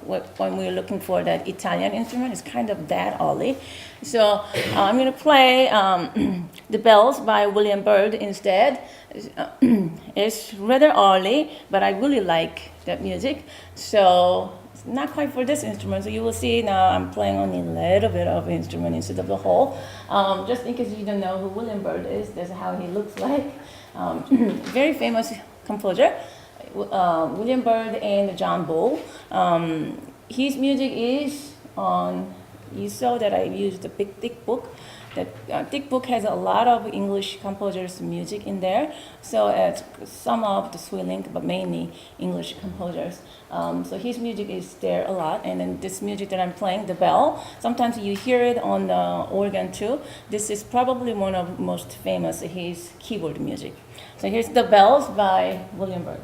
when we're looking for that Italian instrument, it's kind of that ollie. So I'm going to play The Bells by William Byrd instead. It's rather early, but I really like that music. So it's not quite for this instrument. So you will see now I'm playing only a little bit of instrument instead of the whole. Just in case you don't know who William Byrd is, that's how he looks like. Very famous composer, William Byrd and John Bull. His music is on, you saw that I used the big thick book. That thick book has a lot of English composers' music in there. So it's some of the swelling, but mainly English composers. So his music is there a lot. And then this music that I'm playing, the bell, sometimes you hear it on the organ too. This is probably one of the most famous, his keyboard music. So here's The Bells by William Byrd.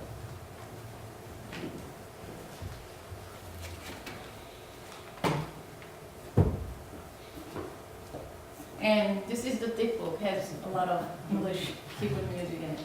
And this is the thick book, has a lot of English keyboard music in it.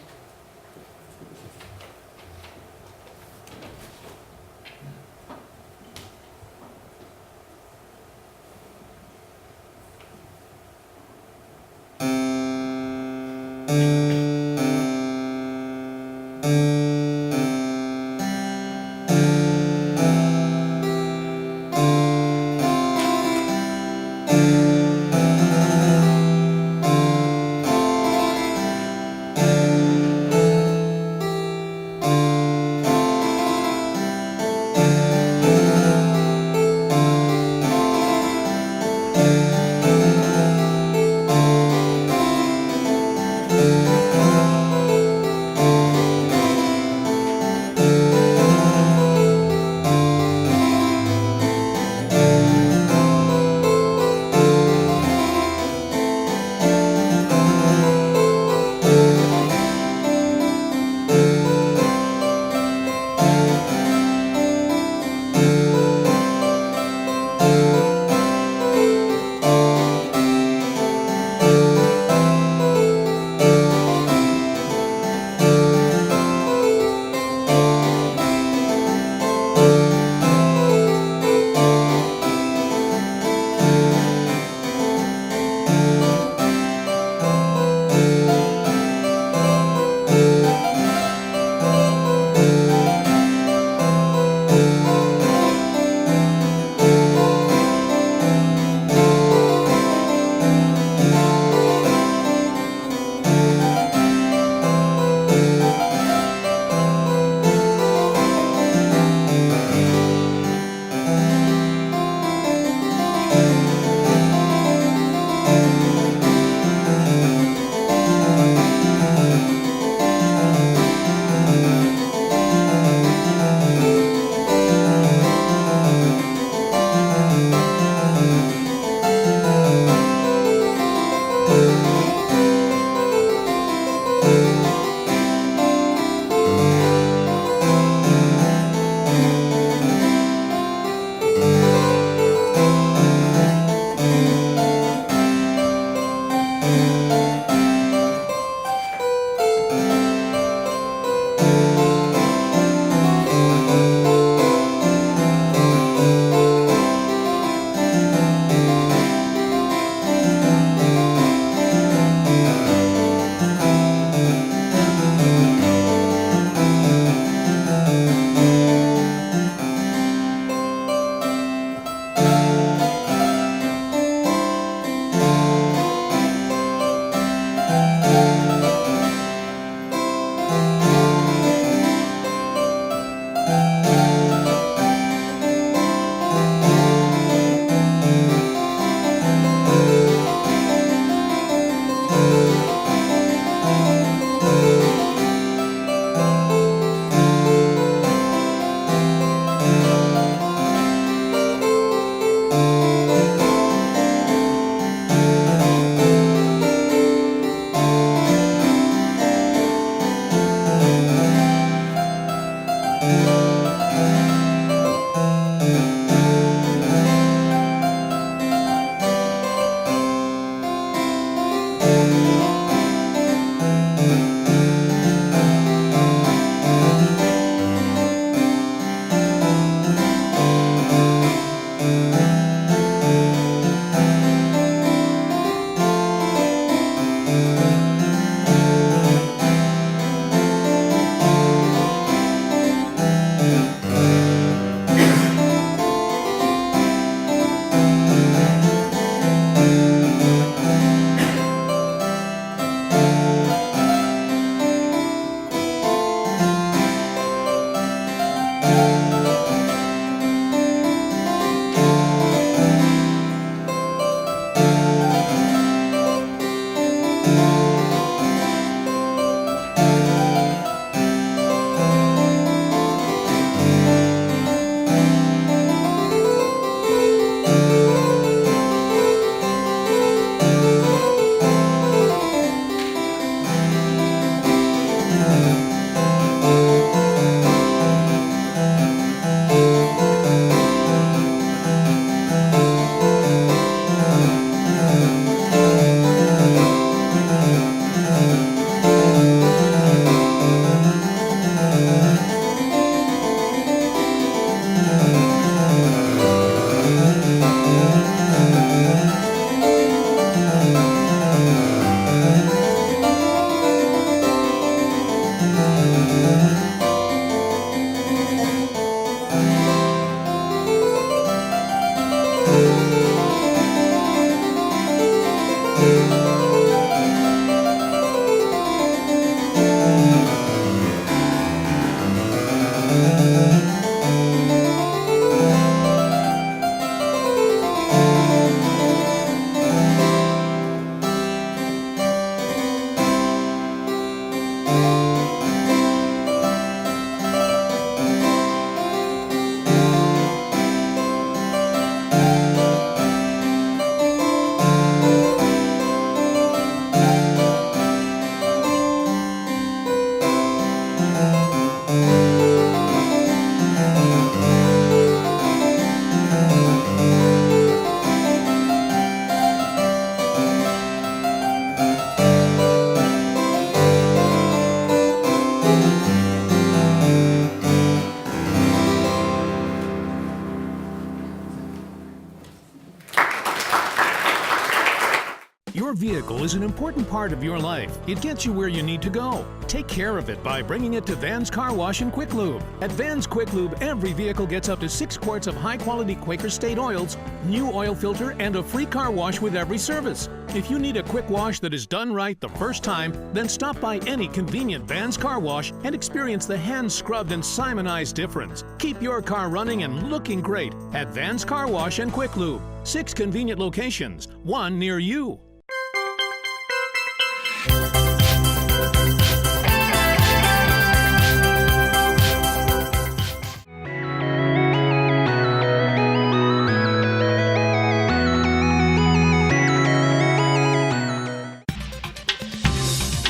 is an important part of your life. It gets you where you need to go. Take care of it by bringing it to Van's Car Wash and Quick Lube. At Van's Quick Lube, every vehicle gets up to 6 quarts of high-quality Quaker State oils, new oil filter, and a free car wash with every service. If you need a quick wash that is done right the first time, then stop by any convenient Van's Car Wash and experience the hand-scrubbed and Simonized difference. Keep your car running and looking great at Van's Car Wash and Quick Lube. 6 convenient locations, 1 near you.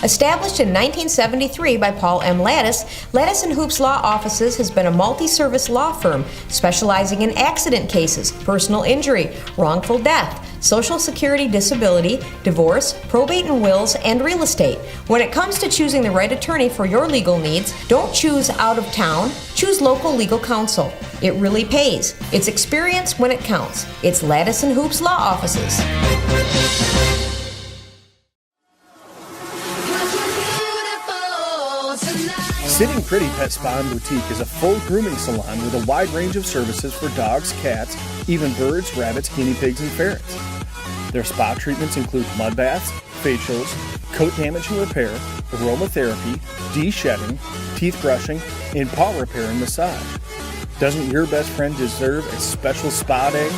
Established in 1973 by Paul M. Lattis, Lattis & Hoops Law Offices has been a multi-service law firm specializing in accident cases, personal injury, wrongful death, Social Security disability, divorce, probate and wills, and real estate. When it comes to choosing the right attorney for your legal needs, don't choose out of town, choose local legal counsel. It really pays. It's experience when it counts. It's Lattis & Hoops Law Offices. Sitting Pretty Pet Spa and Boutique is a full grooming salon with a wide range of services for dogs, cats, even birds, rabbits, guinea pigs, and ferrets. Their spa treatments include mud baths, facials, coat damage and repair, aromatherapy, de-shedding, teeth brushing, and paw repair and massage. Doesn't your best friend deserve a special spa day?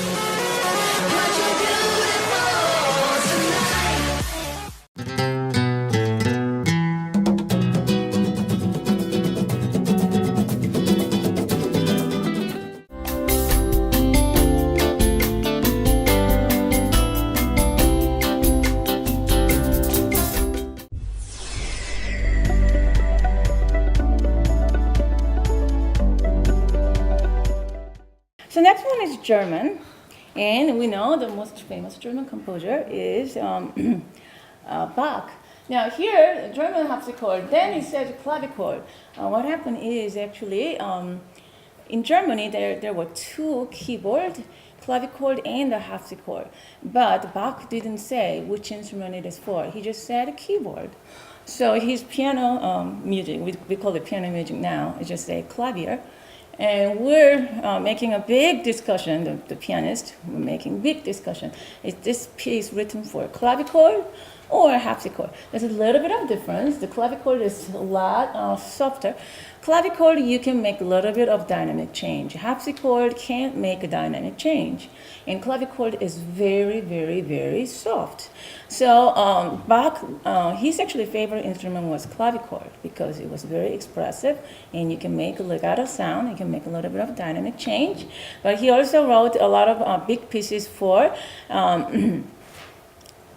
So next one is German, and we know the most famous German composer is Bach. Now here, German harpsichord, then it says clavichord. What happened is actually, in Germany there were 2 keyboards, clavichord and a harpsichord. But Bach didn't say which instrument it is for. He just said keyboard. So his piano music, we call it piano music now, it just say clavier. And we're making a big discussion, the pianist, we're making big discussion. Is this piece written for clavichord or harpsichord? There's a little bit of difference. The clavichord is a lot softer. Clavichord, you can make a little bit of dynamic change. Harpsichord can't make a dynamic change. And clavichord is very, very, very soft. So Bach, his actually favorite instrument was clavichord because it was very expressive and you can make a legato sound, you can make a little bit of dynamic change. But he also wrote a lot of big pieces for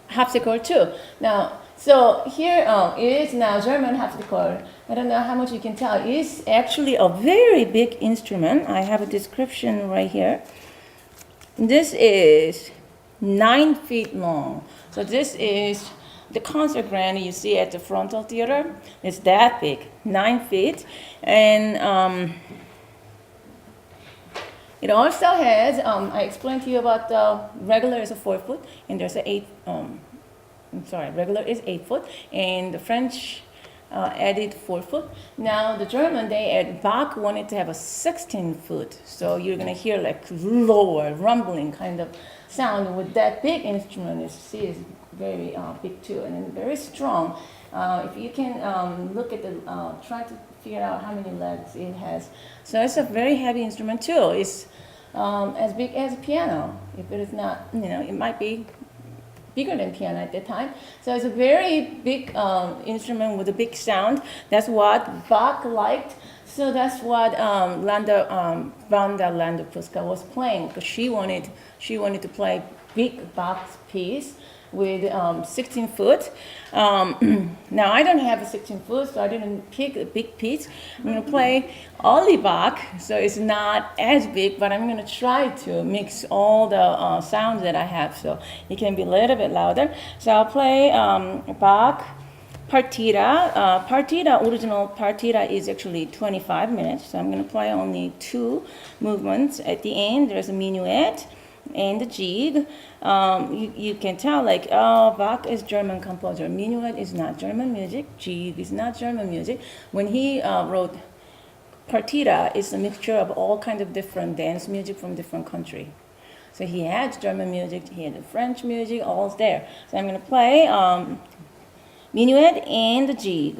harpsichord too. Now, so here is now German harpsichord. I don't know how much you can tell. It's actually a very big instrument. I have a description right here. This is 9 feet long. So this is the concert grand you see at the Frontal Theater. It's that big, 9 feet. And it also has, I explained to you about the regular is a 4 foot, and there's a regular is 8 foot, and the French added 4 foot. Now the German, Bach wanted to have a 16 foot, so you're gonna hear like lower, rumbling kind of sound with that big instrument. You see, it's very big too, and very strong. If you can look at the, try to figure out how many legs it has. So it's a very heavy instrument too. It's as big as a piano. If it is not, it might be bigger than piano at that time. So it's a very big instrument with a big sound. That's what Bach liked. So that's what Wanda Landau-Puska was playing, because she wanted to play big Bach piece with 16 foot. Now I don't have a 16 foot, so I didn't pick a big piece. I'm gonna play only Bach, so it's not as big, but I'm gonna try to mix all the sounds that I have, so it can be a little bit louder. So I'll play Bach Partita. Original partita is actually 25 minutes, so I'm gonna play only 2 movements. At the end, there's a minuet, and the jig. You can tell, like, oh, Bach is German composer. Minuet is not German music. Jig is not German music. When he wrote partita, it's a mixture of all kinds of different dance music from different countries. So he had German music, he had the French music, all's there. So I'm going to play minuet and the jig.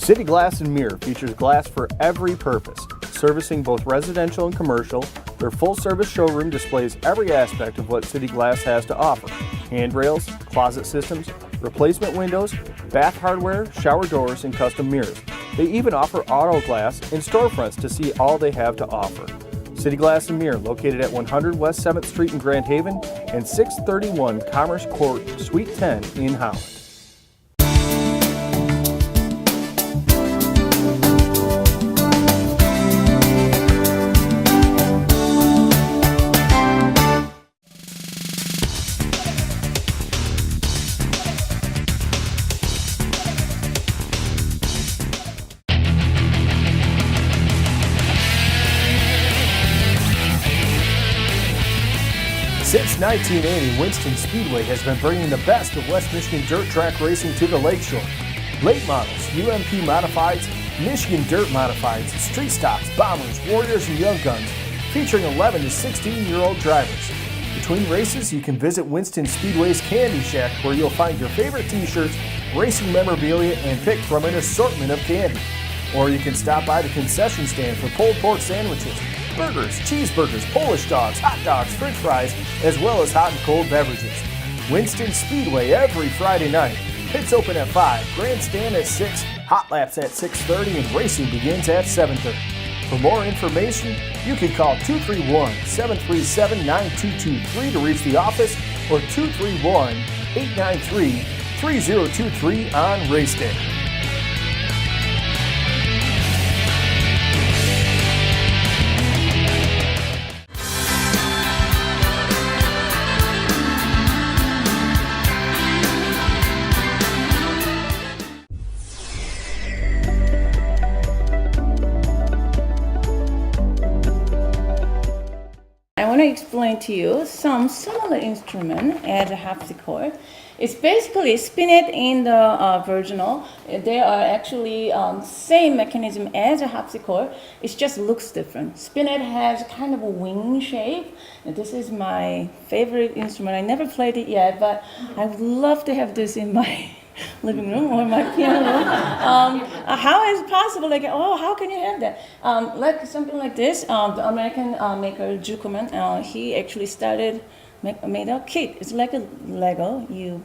City Glass and Mirror features glass for every purpose, servicing both residential and commercial. Their full-service showroom displays every aspect of what City Glass has to offer. Handrails, closet systems, replacement windows, bath hardware, shower doors, and custom mirrors. They even offer auto glass and storefronts to see all they have to offer. City Glass and Mirror, located at 100 West 7th Street in Grand Haven and 631 Commerce Court, Suite 10 in Holland. Since 1980, Winston Speedway has been bringing the best of West Michigan dirt track racing to the lakeshore. Late models, UMP modifieds, Michigan dirt modifieds, street stocks, bombers, warriors, and young guns, featuring 11 to 16-year-old drivers. Between races, you can visit Winston Speedway's Candy Shack, where you'll find your favorite t-shirts, racing memorabilia, and pick from an assortment of candy. Or you can stop by the concession stand for pulled pork sandwiches, burgers, cheeseburgers, Polish dogs, hot dogs, french fries, as well as hot and cold beverages. Winston Speedway every Friday night. Pits open at 5, grandstand at 6, hot laps at 6:30, and racing begins at 7:30. For more information, you can call 231-737-9223 to reach the office or 231-893-3023 on race day. I want to explain to you some similar instrument as a harpsichord. It's basically spinet in the virginal. They are actually same mechanism as a harpsichord. It just looks different. Spinet has kind of a wing shape. And this is my favorite instrument. I never played it yet, but I would love to have this in my living room or my piano room. How is it possible? Like, oh, how can you have that? Like something like this. The American maker Jukoman, he actually made a kit. It's like a Lego. You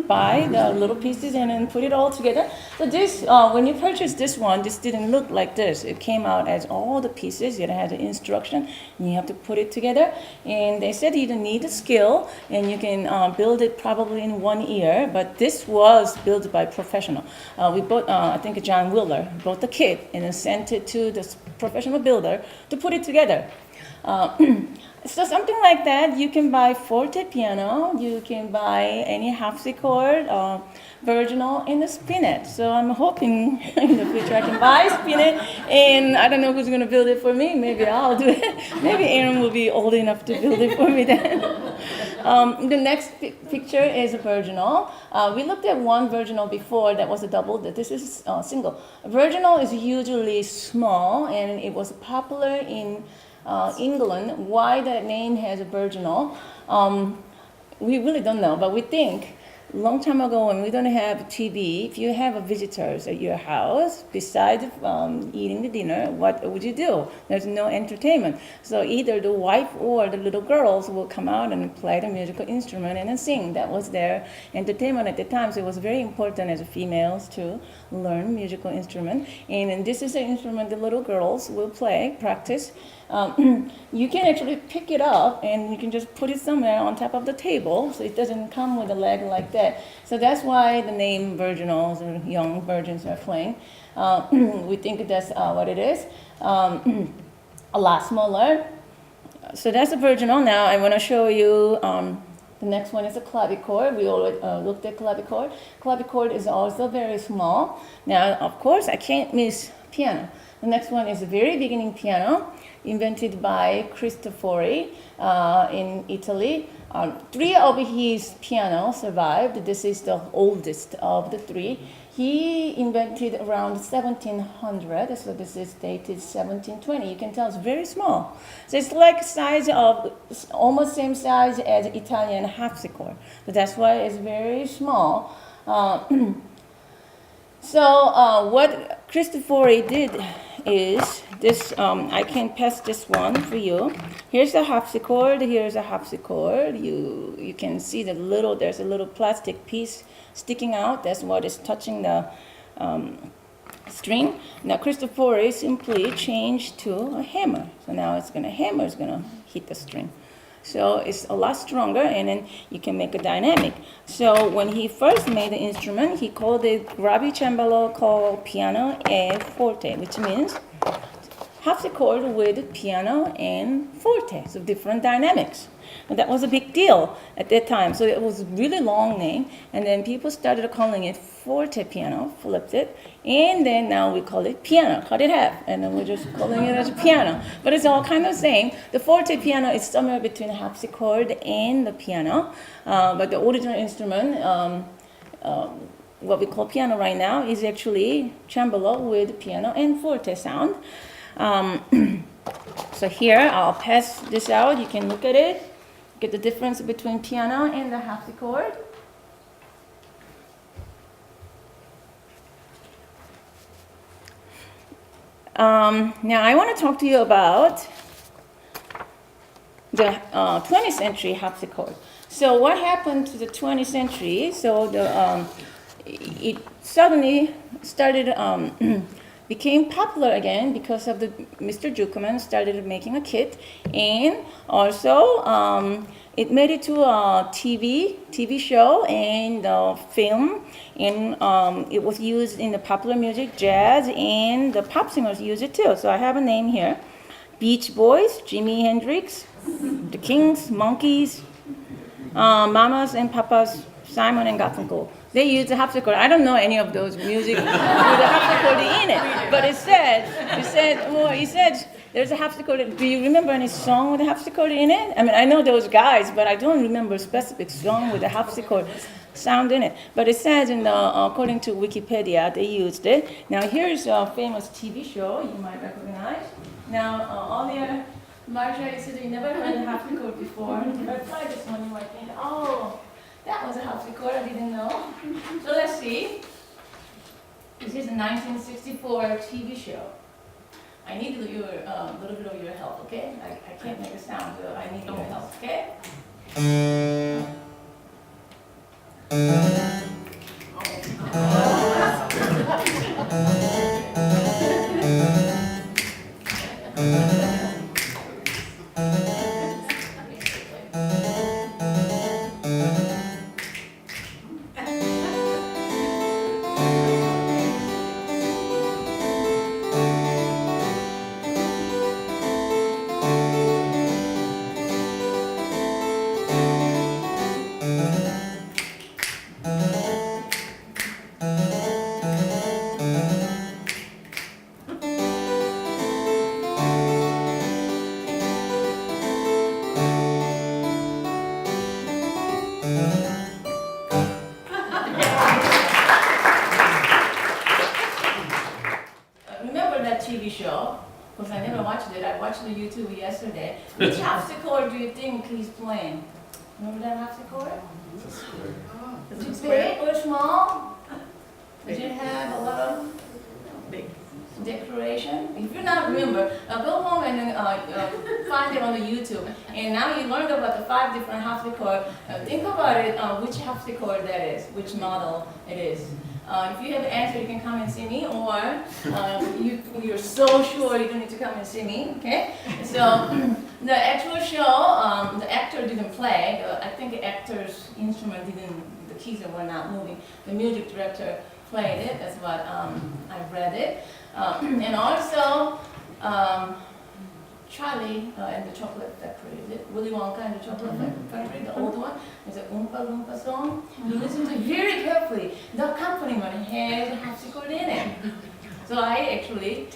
buy the little pieces and then put it all together. So this, when you purchase this one, this didn't look like this. It came out as all the pieces. It had an instruction, and you have to put it together. And they said you don't need a skill, and you can build it probably in 1 year. But this was built by professional. We bought, I think John Wheeler bought the kit and then sent it to this professional builder to put it together. So something like that, you can buy forte piano, you can buy any harpsichord, virginal, and a spinet. So I'm hoping in the future I can buy a spinet, and I don't know who's going to build it for me. Maybe I'll do it. Maybe Aaron will be old enough to build it for me then. The next picture is a virginal. We looked at one virginal before that was a double. This is a single. A virginal is usually small, and it was popular in England. Why that name has a virginal, we really don't know, but we think a long time ago when we don't have TV, if you have visitors at your house, besides eating the dinner, what would you do? There's no entertainment. So either the wife or the little girls will come out and play the musical instrument and then sing. That was their entertainment at the time. So it was very important as females to learn musical instrument. And this is an instrument the little girls will play, practice. You can actually pick it up and you can just put it somewhere on top of the table, so it doesn't come with a leg like that. So that's why the name virginals or young virgins are playing. We think that's what it is. A lot smaller. So that's a virginal. Now I want to show you the next one is a clavichord. We already looked at clavichord. Clavichord is also very small. Now, of course, I can't miss piano. The next one is a very beginning piano, invented by Cristofori in Italy. 3 of his pianos survived. This is the oldest of the 3. He invented around 1700, so this is dated 1720. You can tell it's very small. So it's like size of, almost same size as Italian harpsichord. But that's why it's very small. So what Cristofori did is this. I can pass this one for you. Here's the harpsichord. Here's a harpsichord. You can see there's a little plastic piece sticking out. That's what is touching the string. Now Cristofori simply changed to a hammer. So now hammer is gonna hit the string. So it's a lot stronger, and then you can make a dynamic. So when he first made the instrument, he called it gravicembalo called piano e forte, which means harpsichord with piano and forte, so different dynamics. And that was a big deal at that time. So it was a really long name, and then people started calling it forte piano, flipped it, and then now we call it piano, cut it half, and then we're just calling it as piano. But it's all kind of same. The forte piano is somewhere between the harpsichord and the piano, but the original instrument, what we call piano right now, is actually cembalo with piano and forte sound. So here, I'll pass this out. You can look at it, get the difference between piano and the harpsichord. Now I want to talk to you about the 20th century harpsichord. So what happened to the 20th century? So it suddenly started, became popular again because of Mr. Jukeman started making a kit, and also it made it to a TV show and film, and it was used in the popular music, jazz, and the pop singers use it too. So I have a name here: Beach Boys, Jimi Hendrix, the Kings, Monkees, Mamas and Papas, Simon and Garfunkel. They used the harpsichord. I don't know any of those music with the harpsichord in it, but it said there's a harpsichord. Do you remember any song with a harpsichord in it? I mean, I know those guys, but I don't remember a specific song with a harpsichord sound in it. But it says according to Wikipedia, they used it. Now here's a famous TV show you might recognize. Now earlier, Marcia, you said you never heard a harpsichord before. If I try this one, you might think, oh, that was a harpsichord, I didn't know. So let's see. This is a 1964 TV show. I need your a little bit of your help, okay? I can't make a sound, so I need your help, okay? TV show, because I never watched it. I watched the YouTube yesterday. Which harpsichord do you think he's playing? Remember that harpsichord? Is it big or small? Did it have a lot of big decoration? If you not remember, go home and find it on the YouTube. And now you learned about the 5 different harpsichord. Think about it, which harpsichord that is, which model it is. If you have an answer, you can come and see me, or you're so sure you don't need to come and see me, okay? So the actual show, the actor didn't play. I think the actor's instrument the keys were not moving. The music director played it, that's what I read it. And also, Charlie and the Chocolate Factory, is it Willy Wonka and the Chocolate Factory, the old one? There's an Oompa Loompa song. You listen to it very carefully. The accompaniment has a harpsichord in it. So I actually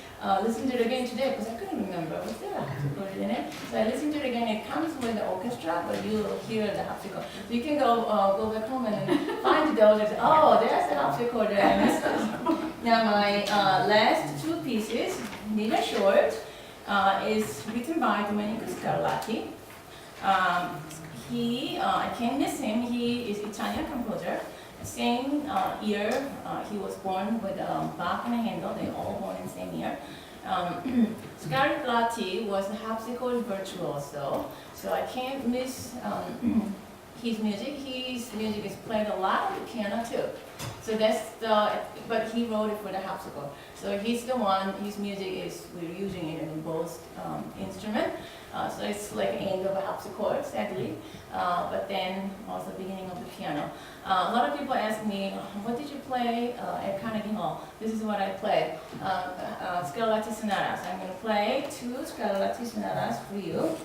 listened to it again today because I couldn't remember. Was there a harpsichord in it? So I listened to it again. It comes with the orchestra, but you'll hear the harpsichord. So you can go back home and find those and say, oh, there's the harpsichord that I missed. Now my last 2 pieces, Nina Short, is written by Domenico Scarlatti. I can't miss him. He is Italian composer. Same year, he was born with a back and a handle. They all born in the same year. Scarlett Lati was a harpsichord virtuoso, so I can't miss his music. His music is played a lot on the piano too. So that's but he wrote it for the harpsichord. So he's the one, his music is, we're using it in both instruments. So it's like the end of a harpsichord, sadly, but then also the beginning of the piano. A lot of people ask me, what did you play at Carnegie Hall? This is what I play, Scarlatti sonatas. I'm going to play 2 Scarlatti sonatas for you.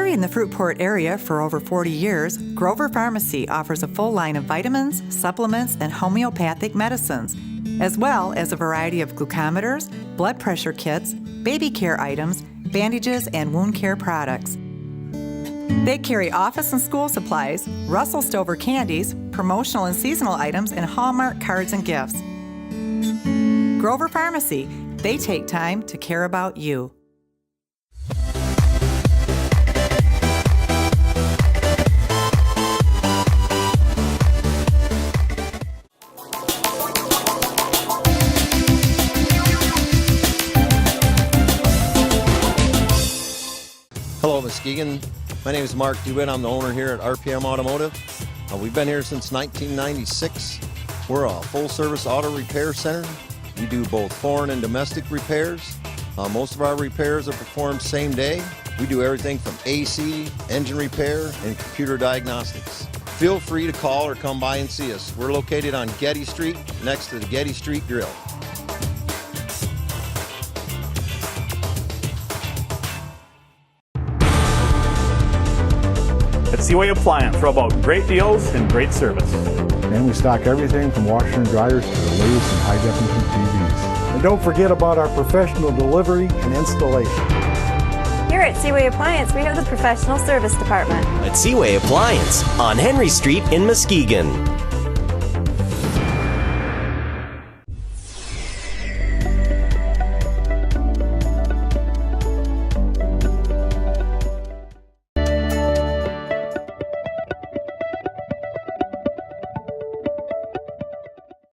In the Fruitport area for over 40 years, Grover Pharmacy offers a full line of vitamins, supplements, and homeopathic medicines, as well as a variety of glucometers, blood pressure kits, baby care items, bandages, and wound care products. They carry office and school supplies, Russell Stover candies, promotional and seasonal items, and Hallmark cards and gifts. Grover Pharmacy. They take time to care about you. Hello, Muskegon. My name is Mark DeWitt. I'm the owner here at RPM Automotive. We've been here since 1996. We're a full-service auto repair center. We do both foreign and domestic repairs. Most of our repairs are performed same day. We do everything from AC, engine repair, and computer diagnostics. Feel free to call or come by and see us. We're located on Getty Street, next to the Getty Street Grill. At Seaway Appliance, we're about great deals and great service. And we stock everything from washers and dryers to the latest and high-definition TVs. And don't forget about our professional delivery and installation. Here at Seaway Appliance, we have the professional service department. At Seaway Appliance on Henry Street in Muskegon.